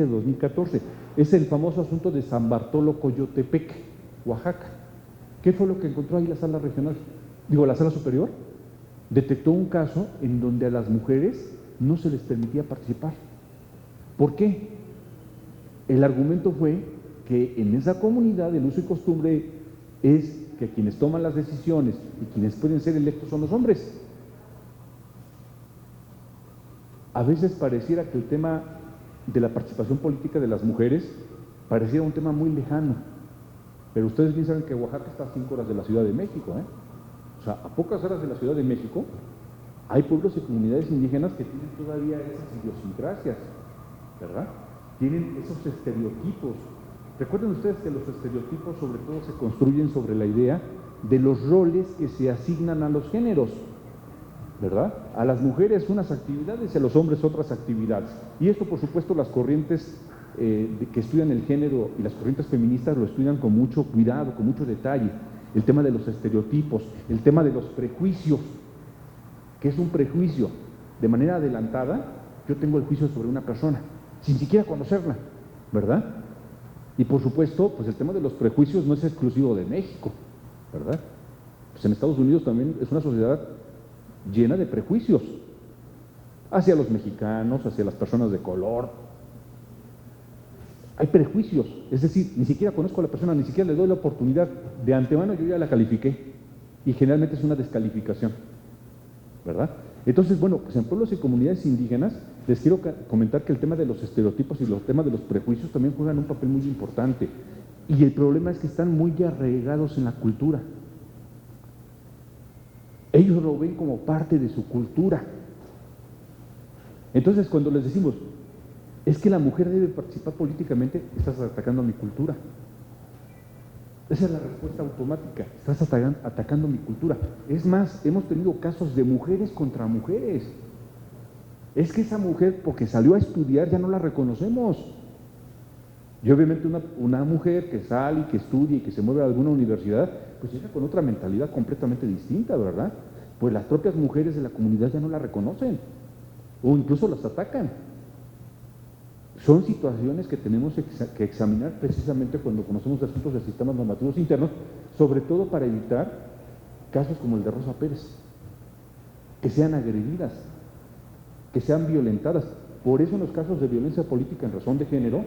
2014, es el famoso asunto de San Bartolo Coyotepec, Oaxaca. ¿Qué fue lo que encontró ahí la sala regional? La sala superior detectó un caso en donde a las mujeres no se les permitía participar. ¿Por qué? El argumento fue que en esa comunidad el uso y costumbre es que quienes toman las decisiones y quienes pueden ser electos son los hombres. A veces pareciera que el tema de la participación política de las mujeres pareciera un tema muy lejano, pero ustedes bien saben que Oaxaca está a 5 horas de la Ciudad de México, O sea, a pocas horas de la Ciudad de México hay pueblos y comunidades indígenas que tienen todavía esas idiosincrasias, ¿verdad? tienen esos estereotipos. Recuerden ustedes que los estereotipos sobre todo se construyen sobre la idea de los roles que se asignan a los géneros, ¿verdad? A las mujeres unas actividades y a los hombres otras actividades. Y esto, por supuesto, las corrientes que estudian el género y las corrientes feministas lo estudian con mucho cuidado, con mucho detalle. El tema de los estereotipos, el tema de los prejuicios. ¿Qué es un prejuicio? De manera adelantada, yo tengo el juicio sobre una persona, sin siquiera conocerla, ¿verdad? Y por supuesto, pues el tema de los prejuicios no es exclusivo de México, ¿verdad? Pues en Estados Unidos también es una sociedad llena de prejuicios hacia los mexicanos, hacia las personas de color. Hay prejuicios, es decir, ni siquiera conozco a la persona, ni siquiera le doy la oportunidad. De antemano yo ya la califiqué y generalmente es una descalificación, ¿verdad? Entonces, bueno, pues en pueblos y comunidades indígenas les quiero comentar que el tema de los estereotipos y los temas de los prejuicios también juegan un papel muy importante. Y el problema es que están muy arraigados en la cultura. Ellos lo ven como parte de su cultura. Entonces, cuando les decimos, es que la mujer debe participar políticamente, estás atacando a mi cultura. Esa es la respuesta automática, estás atacando mi cultura. Es más, hemos tenido casos de mujeres contra mujeres. Es que esa mujer, porque salió a estudiar, ya no la reconocemos. Y obviamente una mujer que sale y que estudia y que se mueve a alguna universidad, pues llega con otra mentalidad completamente distinta, ¿verdad? Pues las propias mujeres de la comunidad ya no la reconocen, o incluso las atacan. Son situaciones que tenemos que examinar precisamente cuando conocemos asuntos de sistemas normativos internos, sobre todo para evitar casos como el de Rosa Pérez, que sean agredidas, que sean violentadas. Por eso en los casos de violencia política en razón de género,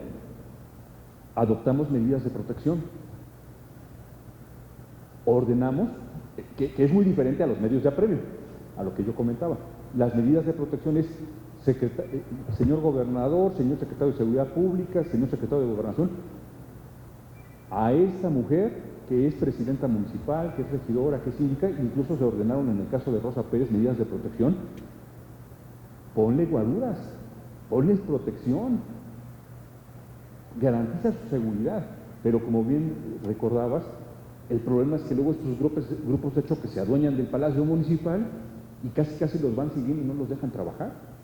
adoptamos medidas de protección. Ordenamos, que es muy diferente a los medios de apremio, a lo que yo comentaba. Las medidas de protección es, señor gobernador, señor secretario de Seguridad Pública, señor secretario de Gobernación, a esta mujer que es presidenta municipal, que es regidora, que es síndica, incluso se ordenaron en el caso de Rosa Pérez medidas de protección. Ponle guaruras, ponles protección, garantiza su seguridad, pero como bien recordabas, el problema es que luego estos grupos de choque se adueñan del Palacio Municipal y casi los van siguiendo y no los dejan trabajar.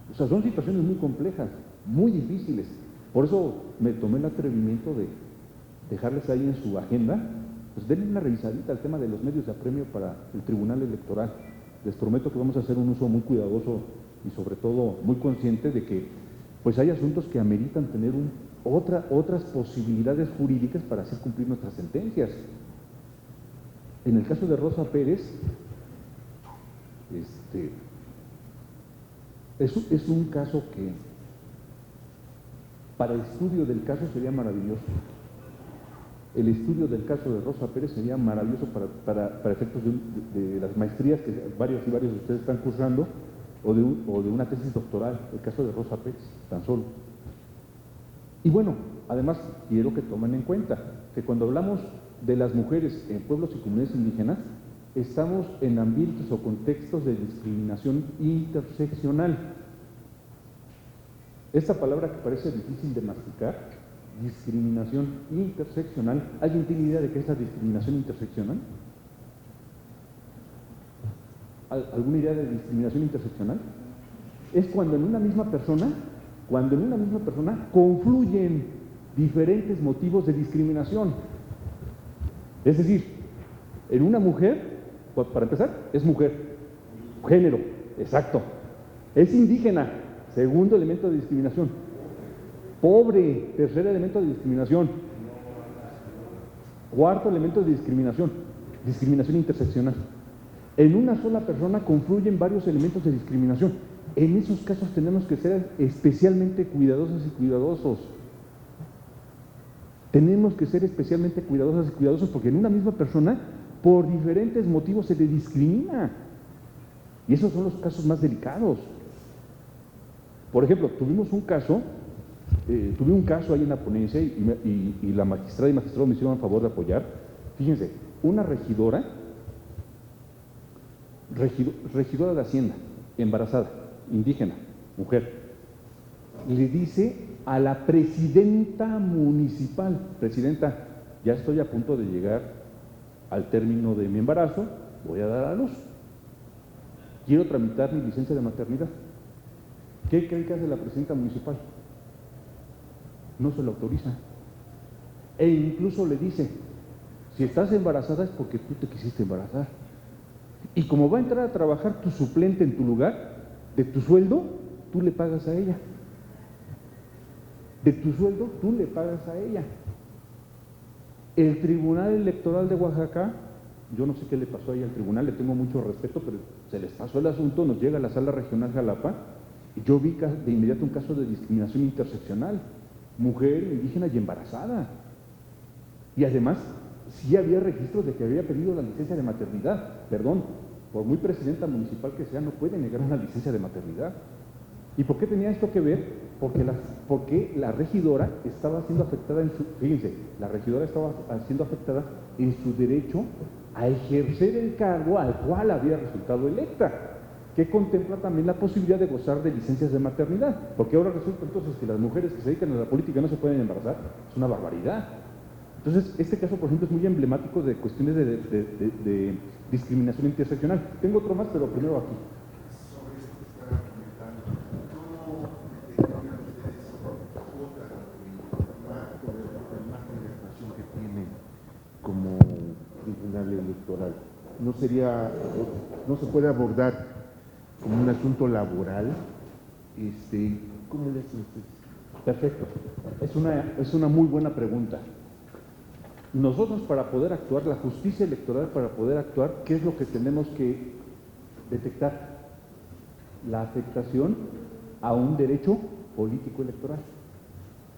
O sea, son situaciones muy complejas, muy difíciles. Por eso me tomé el atrevimiento de dejarles ahí en su agenda, pues denle una revisadita al tema de los medios de apremio para el Tribunal Electoral. Les prometo que vamos a hacer un uso muy cuidadoso y sobre todo muy consciente de que pues hay asuntos que ameritan tener otras posibilidades jurídicas para hacer cumplir nuestras sentencias. En el caso de Rosa Pérez, es un caso que para el estudio del caso sería maravilloso. El estudio del caso de Rosa Pérez sería maravilloso para efectos de las maestrías que varios y varios de ustedes están cursando, o de una tesis doctoral, el caso de Rosa Pérez, tan solo. Y bueno, además quiero que tomen en cuenta que cuando hablamos de las mujeres en pueblos y comunidades indígenas, estamos en ambientes o contextos de discriminación interseccional. Esta palabra que parece difícil de masticar, discriminación interseccional. ¿Alguien tiene idea de qué es la discriminación interseccional? ¿Alguna idea de discriminación interseccional? Es cuando en una misma persona confluyen diferentes motivos de discriminación. Es decir, en una mujer, para empezar, es mujer, género, exacto. Es indígena, segundo elemento de discriminación. Pobre, tercer elemento de discriminación. Cuarto elemento de discriminación, discriminación interseccional. En una sola persona confluyen varios elementos de discriminación. En esos casos tenemos que ser especialmente cuidadosas y cuidadosos. Tenemos que ser especialmente cuidadosas y cuidadosos porque en una misma persona, por diferentes motivos, se le discrimina. Y esos son los casos más delicados. Por ejemplo, tuve un caso ahí en la ponencia y la magistrada y magistrado me hicieron el favor de apoyar. Fíjense, una regidora de Hacienda, embarazada, indígena, mujer, le dice a la presidenta municipal: presidenta, ya estoy a punto de llegar al término de mi embarazo, voy a dar a luz, quiero tramitar mi licencia de maternidad. ¿Qué creen que hace la presidenta municipal? No se lo autoriza. E incluso le dice: si estás embarazada es porque tú te quisiste embarazar. Y como va a entrar a trabajar tu suplente en tu lugar, de tu sueldo, tú le pagas a ella. De tu sueldo, tú le pagas a ella. El Tribunal Electoral de Oaxaca, yo no sé qué le pasó ahí al tribunal, le tengo mucho respeto, pero se les pasó el asunto, nos llega a la Sala Regional Jalapa, y yo vi de inmediato un caso de discriminación interseccional, mujer indígena y embarazada. Y además, sí había registros de que había pedido la licencia de maternidad. Perdón, por muy presidenta municipal que sea, no puede negar una licencia de maternidad. ¿Y por qué tenía esto que ver? Porque la regidora estaba siendo afectada fíjense, la regidora estaba siendo afectada en su derecho a ejercer el cargo al cual había resultado electa, que contempla también la posibilidad de gozar de licencias de maternidad, porque ahora resulta entonces que las mujeres que se dedican a la política no se pueden embarazar. Es una barbaridad. Entonces, este caso, por ejemplo, es muy emblemático de cuestiones de discriminación interseccional. Tengo otro más, pero primero aquí. Sobre esto que estaba comentando, ¿cómo determinan ustedes el marco de actuación que tiene como tribunal electoral? ¿No se puede abordar como un asunto laboral? ¿Cómo le hacen ustedes? Perfecto. Es una muy buena pregunta. Nosotros, para poder actuar, la justicia electoral, para poder actuar, ¿qué es lo que tenemos que detectar? La afectación a un derecho político electoral.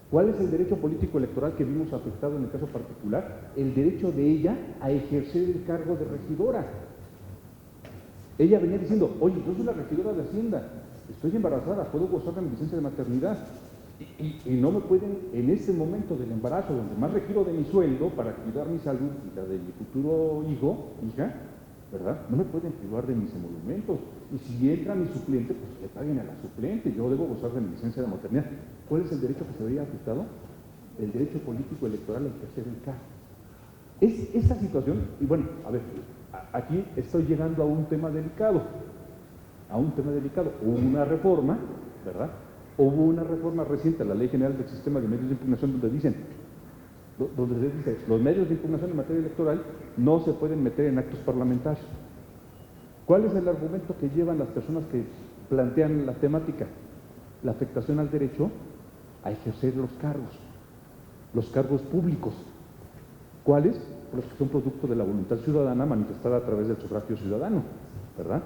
¿Cuál es el derecho político electoral que vimos afectado en el caso particular? El derecho de ella a ejercer el cargo de regidora. Ella venía diciendo: oye, yo soy la regidora de Hacienda, estoy embarazada, puedo gozar de mi licencia de maternidad. Y no me pueden, en ese momento del embarazo, donde más requiero de mi sueldo para cuidar mi salud y la de mi futuro hija, ¿verdad? No me pueden privar de mis emolumentos. Y si entra mi suplente, pues le paguen a la suplente. Yo debo gozar de mi licencia de maternidad. ¿Cuál es el derecho que se veía afectado? El derecho político electoral a ejercer el cargo. Es esta situación, y bueno, a ver, aquí estoy llegando a un tema delicado. Hubo una reforma, ¿verdad? Hubo una reforma reciente a la Ley General del Sistema de Medios de Impugnación donde se dice: los medios de impugnación en materia electoral no se pueden meter en actos parlamentarios. ¿Cuál es el argumento que llevan las personas que plantean la temática? La afectación al derecho a ejercer los cargos públicos. ¿Cuáles? Los que son producto de la voluntad ciudadana manifestada a través del sufragio ciudadano, ¿verdad?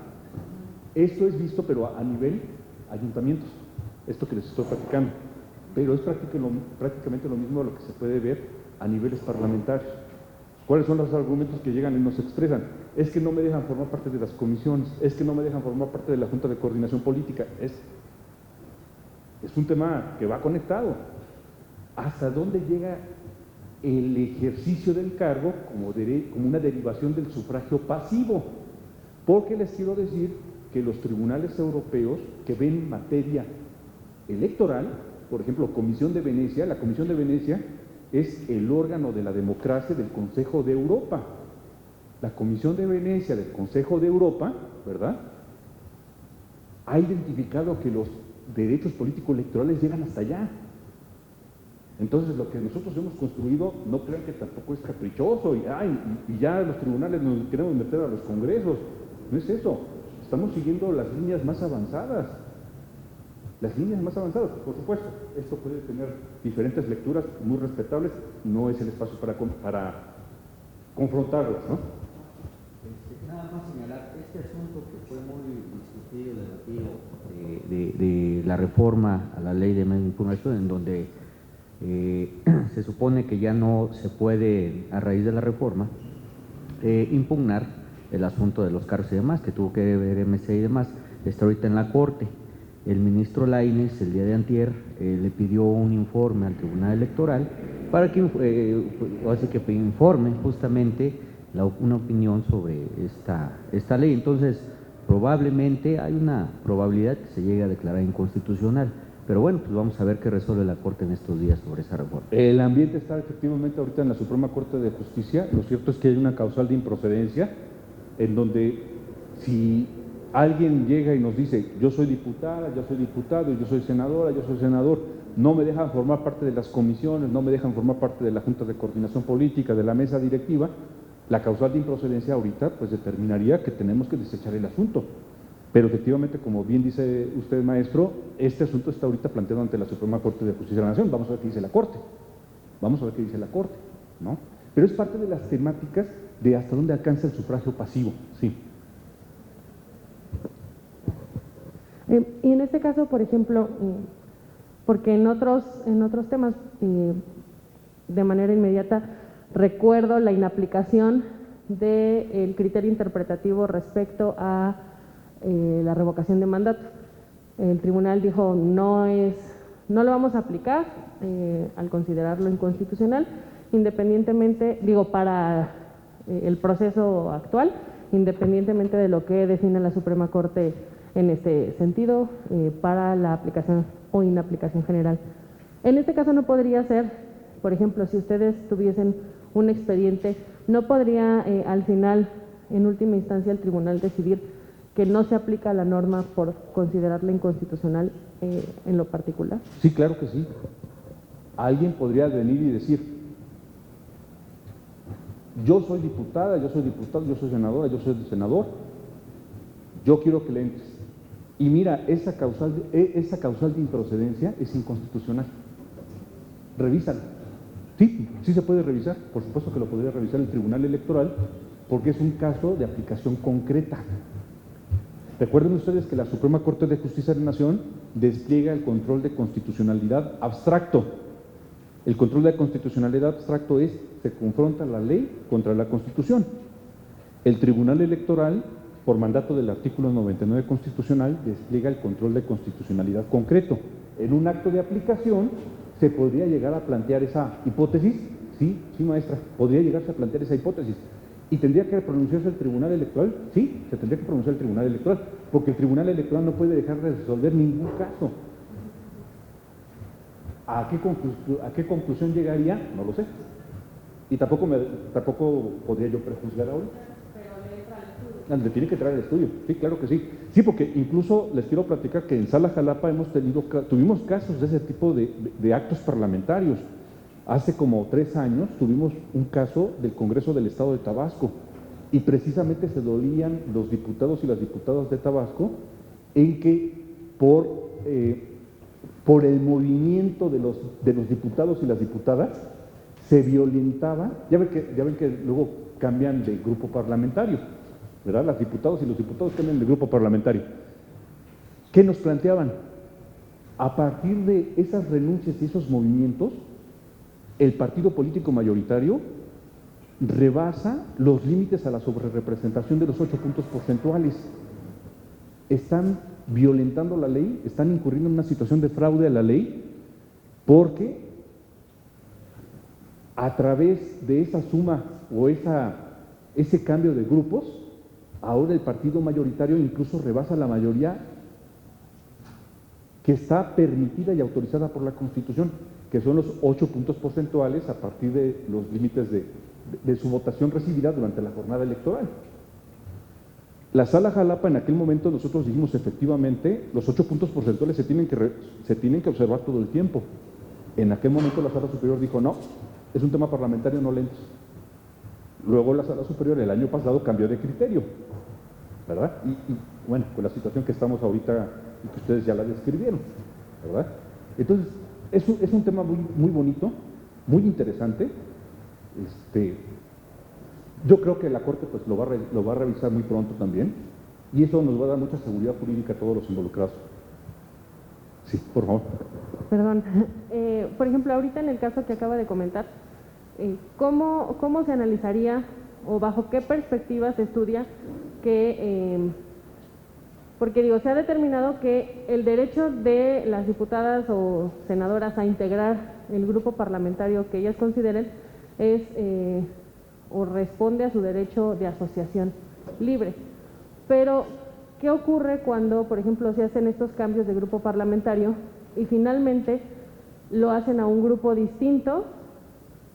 Esto es visto, pero a nivel ayuntamientos. Esto que les estoy platicando, pero es prácticamente lo mismo a lo que se puede ver a niveles parlamentarios. ¿Cuáles son los argumentos que llegan y nos expresan? Es que no me dejan formar parte de las comisiones, es que no me dejan formar parte de la Junta de Coordinación Política. Es un tema que va conectado. ¿Hasta dónde llega el ejercicio del cargo como una derivación del sufragio pasivo? Porque les quiero decir que los tribunales europeos que ven materia electoral, por ejemplo, Comisión de Venecia, la Comisión de Venecia es el órgano de la democracia del Consejo de Europa. La Comisión de Venecia del Consejo de Europa, ¿verdad?, ha identificado que los derechos políticos electorales llegan hasta allá. Entonces, lo que nosotros hemos construido, no crean que tampoco es caprichoso y ya los tribunales nos queremos meter a los congresos. No es eso. Estamos siguiendo las líneas más avanzadas. Por supuesto, esto puede tener diferentes lecturas muy respetables, no es el espacio para confrontarlas, ¿no? Nada más señalar, este asunto que fue muy discutido, debatido, de la reforma a la ley de medios de impugnación, en donde se supone que ya no se puede, a raíz de la reforma, impugnar el asunto de los cargos y demás, que tuvo que ver MC y demás, está ahorita en la Corte. El ministro Lainez, el día de antier, le pidió un informe al Tribunal Electoral para que informe justamente una opinión sobre esta ley. Entonces, probablemente hay una probabilidad que se llegue a declarar inconstitucional. Pero bueno, pues vamos a ver qué resuelve la Corte en estos días sobre esa reforma. El ambiente está efectivamente ahorita en la Suprema Corte de Justicia. Lo cierto es que hay una causal de improcedencia en donde si alguien llega y nos dice yo soy diputada, yo soy diputado, yo soy senadora, yo soy senador, no me dejan formar parte de las comisiones, no me dejan formar parte de la Junta de Coordinación Política, de la mesa directiva, la causal de improcedencia ahorita pues determinaría que tenemos que desechar el asunto. Pero efectivamente, como bien dice usted, maestro, este asunto está ahorita planteado ante la Suprema Corte de Justicia de la Nación. Vamos a ver qué dice la Corte. Vamos a ver qué dice la Corte, ¿no? Pero es parte de las temáticas de hasta dónde alcanza el sufragio pasivo, sí. Y en este caso, por ejemplo, porque en otros temas, de manera inmediata, recuerdo la inaplicación del criterio interpretativo respecto a la revocación de mandato. El tribunal dijo no lo vamos a aplicar al considerarlo inconstitucional, independientemente, para el proceso actual, independientemente de lo que define la Suprema Corte en este sentido, para la aplicación o inaplicación general. En este caso no podría ser, por ejemplo, si ustedes tuviesen un expediente, no podría al final, en última instancia, el tribunal decidir que no se aplica la norma por considerarla inconstitucional en lo particular. Sí, claro que sí. Alguien podría venir y decir, yo soy diputada, yo soy diputado, yo soy senadora, yo soy senador, yo quiero que le entres. Y mira, esa causal de improcedencia es inconstitucional. Revísala. Sí, sí se puede revisar, por supuesto que lo podría revisar el Tribunal Electoral, porque es un caso de aplicación concreta. Recuerden ustedes que la Suprema Corte de Justicia de la Nación despliega el control de constitucionalidad abstracto. El control de constitucionalidad abstracto es, se confronta la ley contra la Constitución. El Tribunal Electoral, por mandato del artículo 99 constitucional, despliega el control de constitucionalidad concreto. En un acto de aplicación, ¿se podría llegar a plantear esa hipótesis? Sí, maestra, podría llegarse a plantear esa hipótesis. ¿Y tendría que pronunciarse el Tribunal Electoral? Sí, se tendría que pronunciar el Tribunal Electoral, porque el Tribunal Electoral no puede dejar de resolver ningún caso. ¿A qué conclusión llegaría? No lo sé. Y tampoco podría yo prejuzgar ahora. Le tiene que traer el estudio, sí, claro que sí. Sí, porque incluso les quiero platicar que en Sala Jalapa tuvimos casos de ese tipo de actos parlamentarios. Hace como 3 años tuvimos un caso del Congreso del Estado de Tabasco y precisamente se dolían los diputados y las diputadas de Tabasco en que por el movimiento de los diputados y las diputadas se violentaba, ya ven que luego cambian de grupo parlamentario, ¿verdad? Las diputadas y los diputados cambian de grupo parlamentario. ¿Qué nos planteaban? A partir de esas renuncias y esos movimientos, el partido político mayoritario rebasa los límites a la sobrerepresentación de los 8 puntos porcentuales. Están violentando la ley, están incurriendo en una situación de fraude a la ley, porque a través de esa suma o ese cambio de grupos, ahora el partido mayoritario incluso rebasa la mayoría que está permitida y autorizada por la Constitución, que son los 8 puntos porcentuales a partir de los límites de su votación recibida durante la jornada electoral. La Sala Jalapa, en aquel momento nosotros dijimos efectivamente, los 8 puntos porcentuales se tienen que observar todo el tiempo. En aquel momento la Sala Superior dijo, no, es un tema parlamentario, no lentos. Luego la Sala Superior el año pasado cambió de criterio, ¿verdad? Y bueno, con la situación que estamos ahorita y que ustedes ya la describieron, ¿verdad? Entonces, es un tema muy, muy bonito, muy interesante. Yo creo que la Corte pues lo va a revisar muy pronto también, y eso nos va a dar mucha seguridad jurídica a todos los involucrados. Sí, por favor. Perdón. Por ejemplo, ahorita en el caso que acaba de comentar, ¿cómo se analizaría o bajo qué perspectiva se estudia que, porque se ha determinado que el derecho de las diputadas o senadoras a integrar el grupo parlamentario que ellas consideren es o responde a su derecho de asociación libre. Pero, ¿qué ocurre cuando, por ejemplo, se hacen estos cambios de grupo parlamentario y finalmente lo hacen a un grupo distinto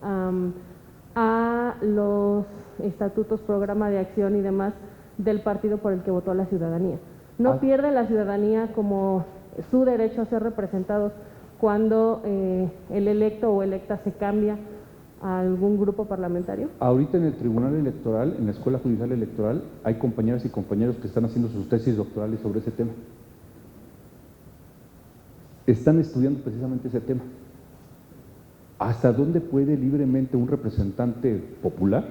a los estatutos, programa de acción y demás del partido por el que votó la ciudadanía. No pierde la ciudadanía como su derecho a ser representados cuando el electo o electa se cambia a algún grupo parlamentario. Ahorita en el Tribunal Electoral, en la Escuela Judicial Electoral, hay compañeras y compañeros que están haciendo sus tesis doctorales sobre ese tema. Están estudiando precisamente ese tema. ¿Hasta dónde puede libremente un representante popular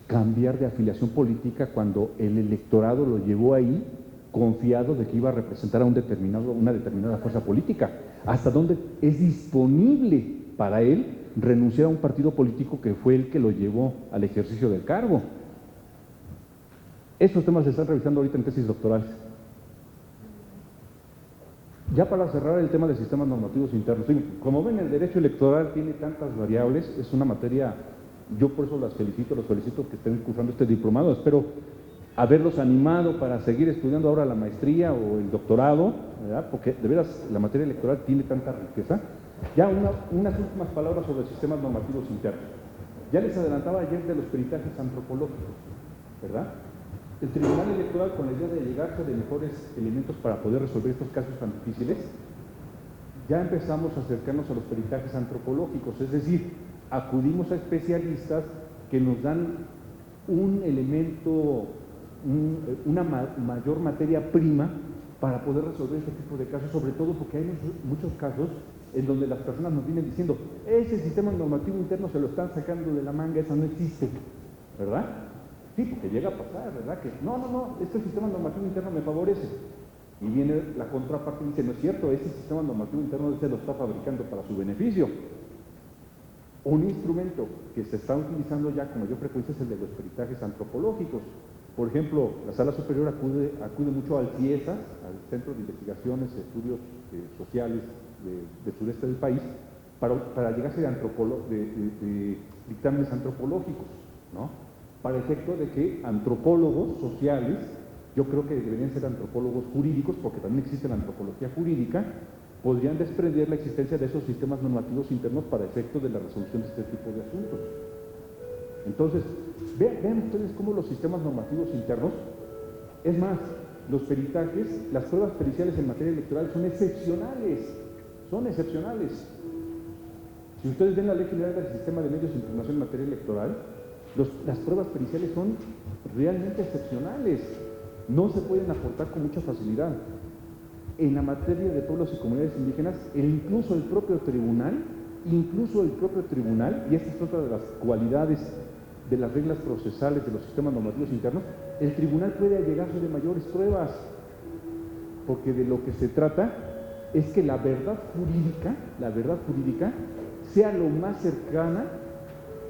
cambiar de afiliación política cuando el electorado lo llevó ahí confiado de que iba a representar a una determinada fuerza política? ¿Hasta dónde es disponible para él renunciar a un partido político que fue el que lo llevó al ejercicio del cargo? Estos temas se están revisando ahorita en tesis doctorales. Ya para cerrar el tema de sistemas normativos internos, como ven, el derecho electoral tiene tantas variables, es una materia, yo por eso los felicito que estén cursando este diplomado, espero haberlos animado para seguir estudiando ahora la maestría o el doctorado, ¿verdad? Porque de veras la materia electoral tiene tanta riqueza. Ya unas últimas palabras sobre sistemas normativos internos. Ya les adelantaba ayer de los peritajes antropológicos, ¿verdad? El Tribunal Electoral, con la idea de llegarse de mejores elementos para poder resolver estos casos tan difíciles, ya empezamos a acercarnos a los peritajes antropológicos, es decir, acudimos a especialistas que nos dan un elemento, una mayor materia prima para poder resolver este tipo de casos, sobre todo porque hay muchos casos en donde las personas nos vienen diciendo, ese sistema normativo interno se lo están sacando de la manga, eso no existe, ¿verdad? Sí, porque llega a pasar, ¿verdad? Que no, este sistema normativo interno me favorece. Y viene la contraparte y dice, no es cierto, ese sistema normativo interno se lo está fabricando para su beneficio. Un instrumento que se está utilizando ya con mayor frecuencia es el de los peritajes antropológicos. Por ejemplo, la Sala Superior acude mucho al CIESA, al Centro de Investigaciones y Estudios Sociales del sureste del país, para llegarse de dictámenes antropológicos, ¿no? Para efecto de que antropólogos sociales, yo creo que deberían ser antropólogos jurídicos, porque también existe la antropología jurídica, podrían desprender la existencia de esos sistemas normativos internos para efecto de la resolución de este tipo de asuntos. Entonces, vean ustedes cómo los sistemas normativos internos, es más, los peritajes, las pruebas periciales en materia electoral son excepcionales, Si ustedes ven la Ley General del Sistema de Medios de Información en materia electoral, las pruebas periciales son realmente excepcionales, no se pueden aportar con mucha facilidad. En la materia de pueblos y comunidades indígenas, incluso el propio tribunal, y esta es otra de las cualidades de las reglas procesales de los sistemas normativos internos, el tribunal puede allegarse de mayores pruebas, porque de lo que se trata es que la verdad jurídica sea lo más cercana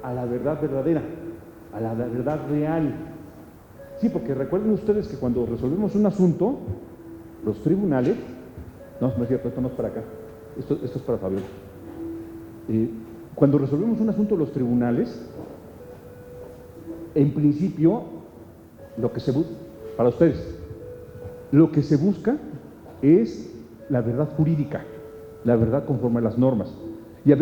a la verdad verdadera, a la verdad real. Sí, porque recuerden ustedes que cuando resolvemos un asunto, los tribunales, no es cierto, esto no es para acá, esto es para Fabiola. Cuando resolvemos un asunto, los tribunales, en principio, lo que se busca es la verdad jurídica, la verdad conforme a las normas. Y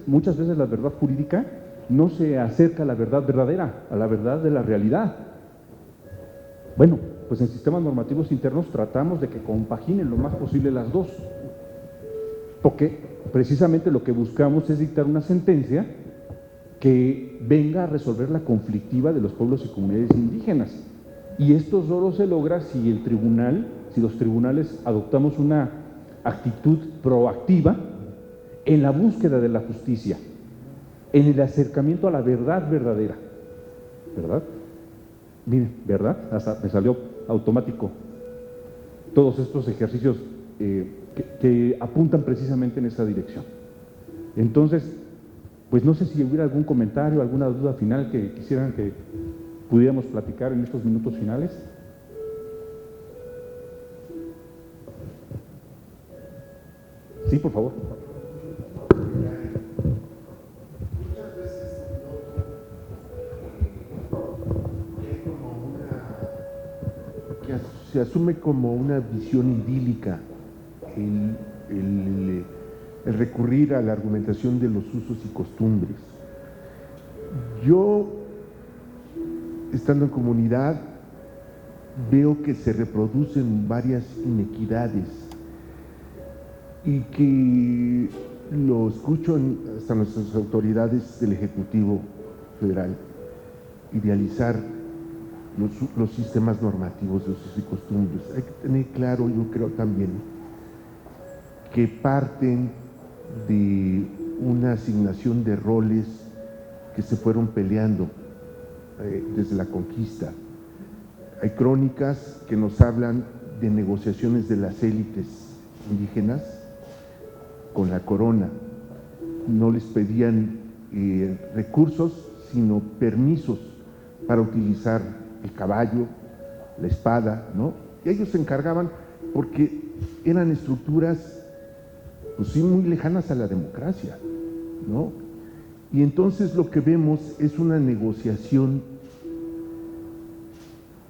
muchas veces la verdad jurídica no se acerca a la verdad verdadera, a la verdad de la realidad. Bueno, pues en sistemas normativos internos tratamos de que compaginen lo más posible las dos, porque precisamente lo que buscamos es dictar una sentencia que venga a resolver la conflictiva de los pueblos y comunidades indígenas. Y esto solo se logra si los tribunales adoptamos una actitud proactiva en la búsqueda de la justicia, en el acercamiento a la verdad verdadera, ¿verdad? Miren, ¿verdad? Hasta me salió automático todos estos ejercicios que apuntan precisamente en esa dirección. Entonces, pues no sé si hubiera algún comentario, alguna duda final que quisieran que pudiéramos platicar en estos minutos finales. Sí, por favor. Se asume como una visión idílica el recurrir a la argumentación de los usos y costumbres. Yo, estando en comunidad, veo que se reproducen varias inequidades y que lo escucho hasta nuestras autoridades del Ejecutivo Federal idealizar los sistemas normativos de usos y costumbres. Hay que tener claro, yo creo también, que parten de una asignación de roles que se fueron peleando desde la conquista. Hay crónicas que nos hablan de negociaciones de las élites indígenas con la corona. No les pedían recursos, sino permisos para utilizar el caballo, la espada, ¿no? Y ellos se encargaban porque eran estructuras, pues sí, muy lejanas a la democracia, ¿no? Y entonces lo que vemos es una negociación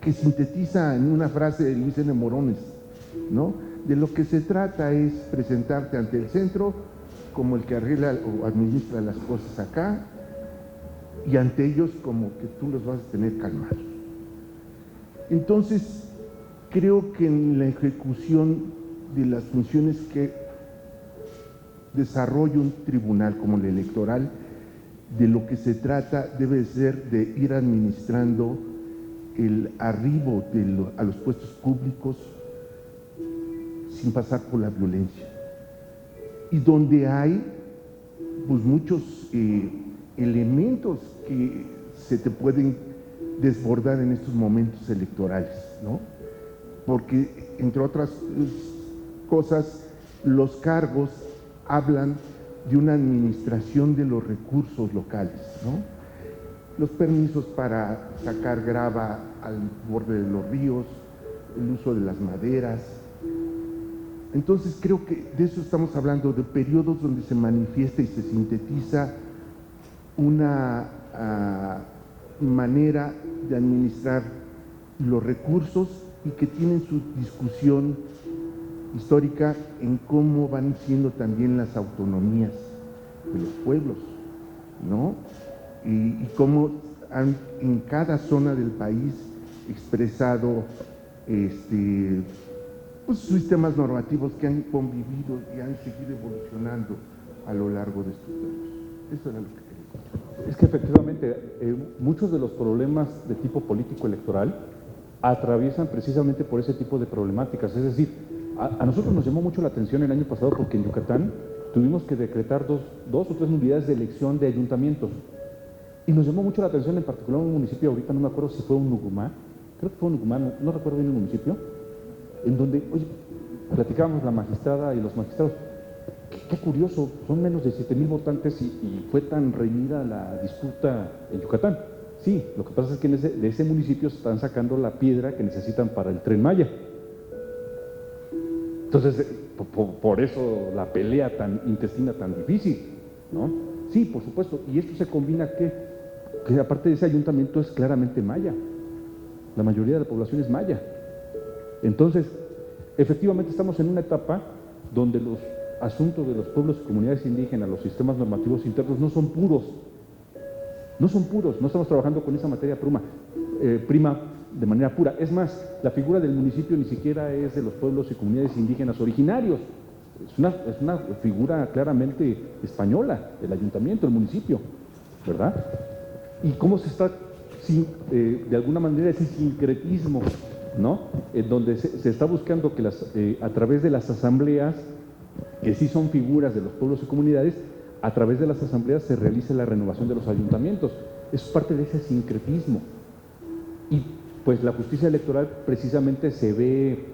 que sintetiza en una frase de Luis N. Morones, ¿no? De lo que se trata es presentarte ante el centro como el que arregla o administra las cosas acá, y ante ellos como que tú los vas a tener calmados. Entonces, creo que en la ejecución de las funciones que desarrolla un tribunal como el electoral, de lo que se trata debe ser de ir administrando el arribo a los puestos públicos sin pasar por la violencia. Y donde hay pues muchos elementos que se te pueden desbordar en estos momentos electorales, ¿no? Porque, entre otras cosas, los cargos hablan de una administración de los recursos locales, ¿no? Los permisos para sacar grava al borde de los ríos, el uso de las maderas. Entonces creo que de eso estamos hablando, de periodos donde se manifiesta y se sintetiza una manera de administrar los recursos y que tienen su discusión histórica en cómo van siendo también las autonomías de los pueblos, ¿no? Y cómo han en cada zona del país expresado pues, sistemas normativos que han convivido y han seguido evolucionando a lo largo de estos años. Eso era lo que quería decir. Es que efectivamente muchos de los problemas de tipo político electoral atraviesan precisamente por ese tipo de problemáticas. Es decir, a nosotros nos llamó mucho la atención el año pasado porque en Yucatán tuvimos que decretar dos o tres unidades de elección de ayuntamientos. Y nos llamó mucho la atención en particular un municipio, ahorita no me acuerdo si fue un Nucumá, creo que fue un Nucumá, no recuerdo bien el municipio, en donde, oye, platicábamos la magistrada y los magistrados. Qué curioso, son menos de 7,000 votantes y fue tan reñida la disputa en Yucatán. Sí, lo que pasa es que de ese municipio se están sacando la piedra que necesitan para el Tren Maya. Entonces, por eso la pelea tan intestina tan difícil, ¿no? Sí, por supuesto, y esto se combina que aparte de ese ayuntamiento es claramente maya. La mayoría de la población es maya. Entonces, efectivamente estamos en una etapa donde los asuntos de los pueblos y comunidades indígenas, los sistemas normativos internos no son puros. No son puros, no estamos trabajando con esa materia prima de manera pura. Es más, la figura del municipio ni siquiera es de los pueblos y comunidades indígenas originarios. Es una figura claramente española, el ayuntamiento, el municipio, ¿verdad? Y cómo se está, de alguna manera, ese sincretismo, ¿no? En donde se está buscando que a través de las asambleas, que sí son figuras de los pueblos y comunidades, a través de las asambleas se realice la renovación de los ayuntamientos. Eso es parte de ese sincretismo. Y pues la justicia electoral precisamente se ve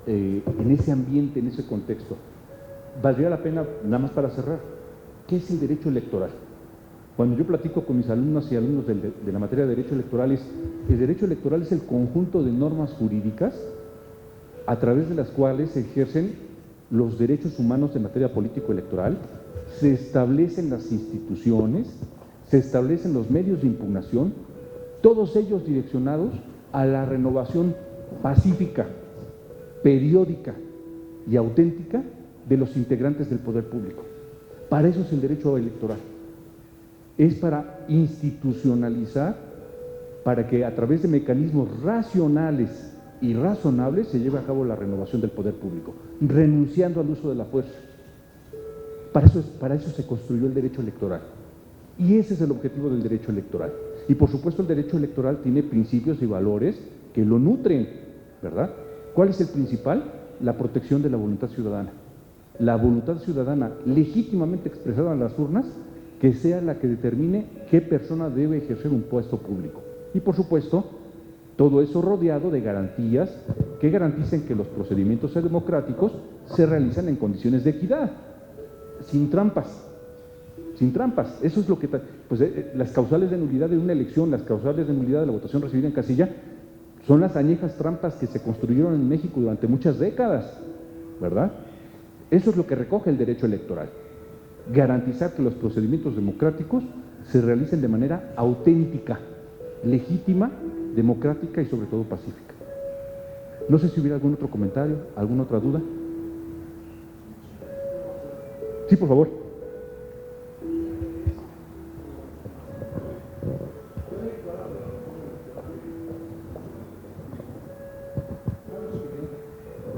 en ese ambiente, en ese contexto. Valdría la pena, nada más para cerrar, ¿qué es el derecho electoral? Cuando yo platico con mis alumnas y alumnos de la materia de derecho electoral, el derecho electoral es el conjunto de normas jurídicas a través de las cuales se ejercen los derechos humanos en materia político-electoral, se establecen las instituciones, se establecen los medios de impugnación, todos ellos direccionados a la renovación pacífica, periódica y auténtica de los integrantes del poder público. Para eso es el derecho electoral. Es para institucionalizar, para que a través de mecanismos racionales y razonables se lleve a cabo la renovación del poder público, renunciando al uso de la fuerza. Para eso se construyó el derecho electoral. Y ese es el objetivo del derecho electoral. Y por supuesto el derecho electoral tiene principios y valores que lo nutren, ¿verdad? ¿Cuál es el principal? La protección de la voluntad ciudadana. La voluntad ciudadana legítimamente expresada en las urnas, que sea la que determine qué persona debe ejercer un puesto público. Y por supuesto, todo eso rodeado de garantías que garanticen que los procedimientos democráticos se realizan en condiciones de equidad, sin trampas. Sin trampas. Eso es lo que... las causales de nulidad de una elección, las causales de nulidad de la votación recibida en casilla, son las añejas trampas que se construyeron en México durante muchas décadas, ¿verdad? Eso es lo que recoge el derecho electoral. Garantizar que los procedimientos democráticos se realicen de manera auténtica, legítima, democrática y sobre todo pacífica. No sé si hubiera algún otro comentario, alguna otra duda. Sí, por favor.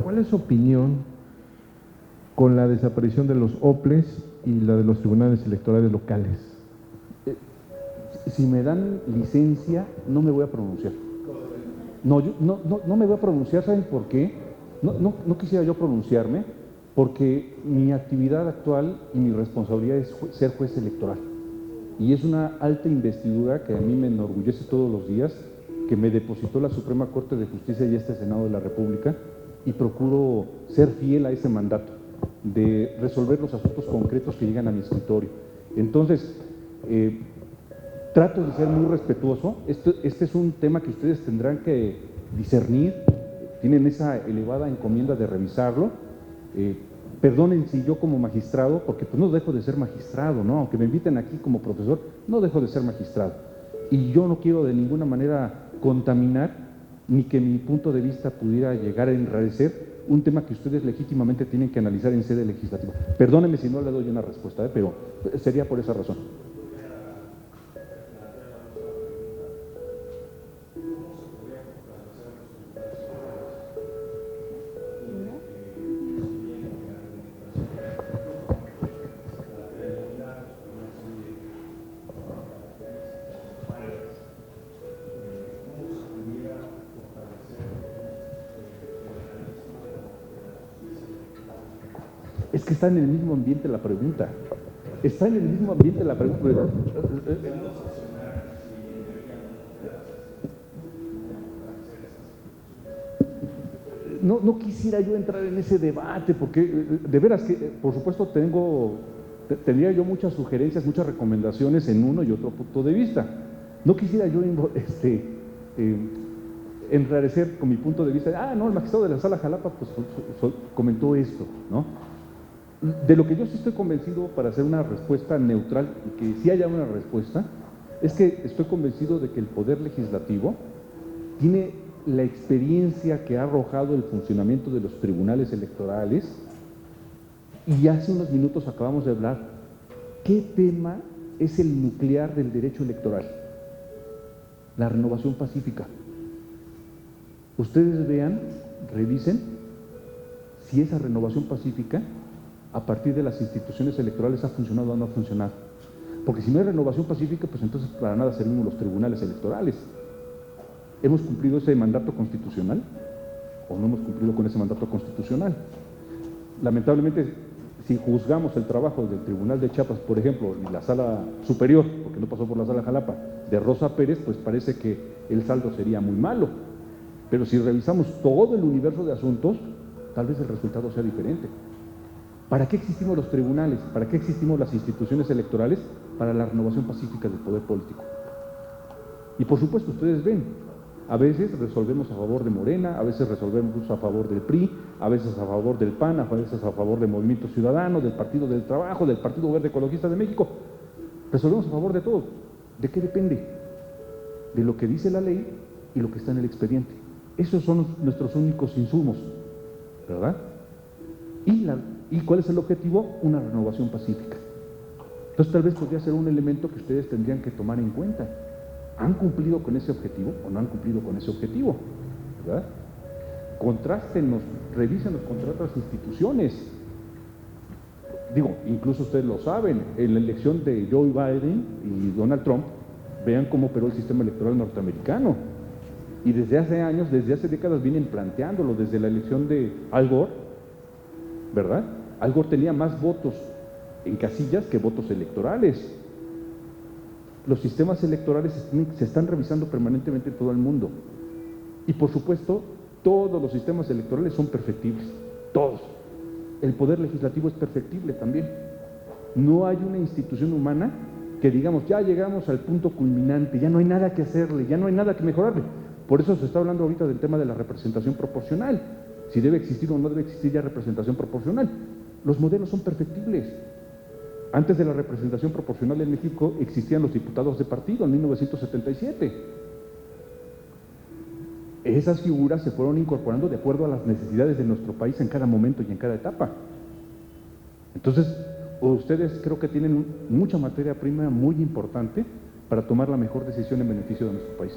¿Cuál es su opinión con la desaparición de los OPLES y la de los tribunales electorales locales? Si me dan licencia, no me voy a pronunciar. No, no me voy a pronunciar, ¿saben por qué? No quisiera yo pronunciarme, porque mi actividad actual y mi responsabilidad es ser juez electoral. Y es una alta investidura que a mí me enorgullece todos los días, que me depositó la Suprema Corte de Justicia y este Senado de la República, y procuro ser fiel a ese mandato, de resolver los asuntos concretos que llegan a mi escritorio. Entonces, trato de ser muy respetuoso. Este es un tema que ustedes tendrán que discernir, tienen esa elevada encomienda de revisarlo. Perdonen si yo como magistrado, porque pues no dejo de ser magistrado, ¿no? Aunque me inviten aquí como profesor, no dejo de ser magistrado. Y yo no quiero de ninguna manera contaminar, ni que mi punto de vista pudiera llegar a enrarecer un tema que ustedes legítimamente tienen que analizar en sede legislativa. Perdónenme si no le doy una respuesta, pero sería por esa razón. Es que está en el mismo ambiente la pregunta. Está en el mismo ambiente la pregunta. No quisiera yo entrar en ese debate, porque de veras que, por supuesto, tendría yo muchas sugerencias, muchas recomendaciones en uno y otro punto de vista. No quisiera yo enrarecer con mi punto de vista. El magistrado de la Sala Jalapa pues, comentó esto, ¿no? De lo que yo sí estoy convencido, para hacer una respuesta neutral y que sí haya una respuesta, es que estoy convencido de que el Poder Legislativo tiene la experiencia que ha arrojado el funcionamiento de los tribunales electorales, y hace unos minutos acabamos de hablar, ¿qué tema es el nuclear del derecho electoral? La renovación pacífica. Ustedes vean, revisen si esa renovación pacífica a partir de las instituciones electorales ha funcionado o no ha funcionado. Porque si no hay renovación pacífica, pues entonces para nada servimos los tribunales electorales. ¿Hemos cumplido ese mandato constitucional o no hemos cumplido con ese mandato constitucional? Lamentablemente, si juzgamos el trabajo del Tribunal de Chiapas, por ejemplo, en la Sala Superior, porque no pasó por la Sala Jalapa, de Rosa Pérez, pues parece que el saldo sería muy malo. Pero si revisamos todo el universo de asuntos, tal vez el resultado sea diferente. ¿Para qué existimos los tribunales? ¿Para qué existimos las instituciones electorales? Para la renovación pacífica del poder político. Y por supuesto, ustedes ven, a veces resolvemos a favor de Morena, a veces resolvemos a favor del PRI, a veces a favor del PAN, a veces a favor del Movimiento Ciudadano, del Partido del Trabajo, del Partido Verde Ecologista de México. Resolvemos a favor de todo. ¿De qué depende? De lo que dice la ley y lo que está en el expediente. Esos son nuestros únicos insumos, ¿verdad? Y ¿Y cuál es el objetivo? Una renovación pacífica. Entonces tal vez podría ser un elemento que ustedes tendrían que tomar en cuenta. ¿Han cumplido con ese objetivo o no han cumplido con ese objetivo? ¿Verdad? Contrástenlos, revísenlos contra otras instituciones. Digo, incluso ustedes lo saben, en la elección de Joe Biden y Donald Trump, vean cómo operó el sistema electoral norteamericano. Y desde hace años, desde hace décadas vienen planteándolo, desde la elección de Al Gore, ¿verdad? Al Gore tenía más votos en casillas que votos electorales. Los sistemas electorales se están revisando permanentemente en todo el mundo. Y por supuesto, todos los sistemas electorales son perfectibles, todos. El poder legislativo es perfectible también. No hay una institución humana que digamos, ya llegamos al punto culminante, ya no hay nada que hacerle, ya no hay nada que mejorarle. Por eso se está hablando ahorita del tema de la representación proporcional, si debe existir o no debe existir ya representación proporcional. Los modelos son perfectibles. Antes de la representación proporcional en México existían los diputados de partido en 1977. Esas figuras se fueron incorporando de acuerdo a las necesidades de nuestro país en cada momento y en cada etapa. Entonces, ustedes creo que tienen mucha materia prima muy importante para tomar la mejor decisión en beneficio de nuestro país.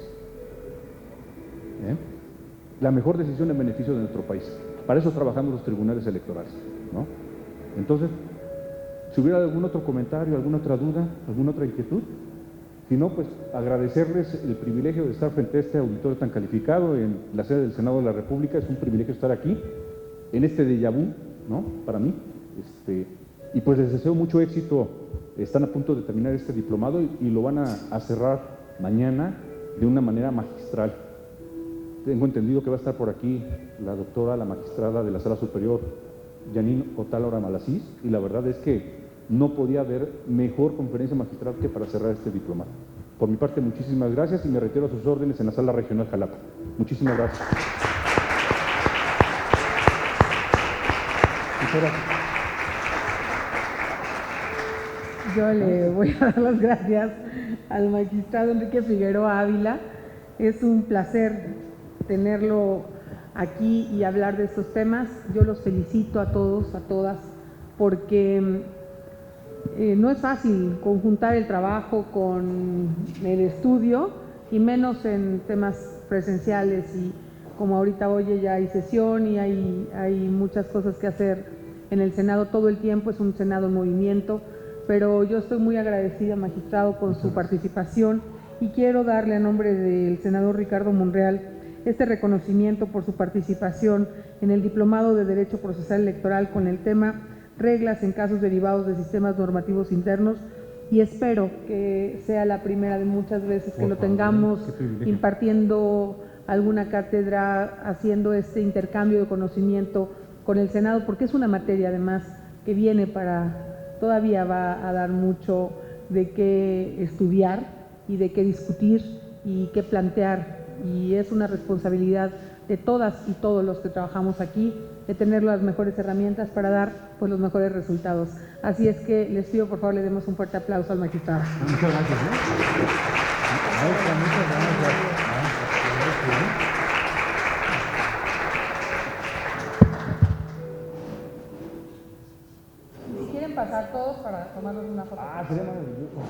La mejor decisión en beneficio de nuestro país. Para eso trabajamos los tribunales electorales, ¿no? Entonces, si hubiera algún otro comentario, alguna otra duda, alguna otra inquietud, si no, pues agradecerles el privilegio de estar frente a este auditorio tan calificado en la sede del Senado de la República. Es un privilegio estar aquí, en este déjà vu, ¿no? Para mí. Y pues les deseo mucho éxito. Están a punto de terminar este diplomado y lo van a cerrar mañana de una manera magistral. Tengo entendido que va a estar por aquí la doctora, la magistrada de la Sala Superior, Janine Otálora Malasís, y la verdad es que no podía haber mejor conferencia magistral que para cerrar este diplomado. Por mi parte, muchísimas gracias y me retiro a sus órdenes en la Sala Regional Jalapa. Muchísimas gracias. Muchas gracias. Yo le voy a dar las gracias al magistrado Enrique Figueroa Ávila. Es un placer tenerlo aquí y hablar de estos temas. Yo los felicito a todos, a todas, porque no es fácil conjuntar el trabajo con el estudio y menos en temas presenciales, y como ahorita oye ya hay sesión y hay muchas cosas que hacer en el Senado todo el tiempo, es un Senado en movimiento, pero yo estoy muy agradecida, magistrado, con su participación y quiero darle a nombre del senador Ricardo Monreal este reconocimiento por su participación en el Diplomado de Derecho Procesal Electoral con el tema Reglas en casos derivados de sistemas normativos internos, y espero que sea la primera de muchas veces que lo tengamos impartiendo alguna cátedra, haciendo este intercambio de conocimiento con el Senado, porque es una materia además que viene todavía va a dar mucho de qué estudiar y de qué discutir y qué plantear, y es una responsabilidad de todas y todos los que trabajamos aquí, de tener las mejores herramientas para dar pues los mejores resultados. Así es que les pido por favor le demos un fuerte aplauso al magistrado. Muchas gracias. Muchas gracias. Si quieren pasar todos para tomarnos una foto. Sería maravilloso.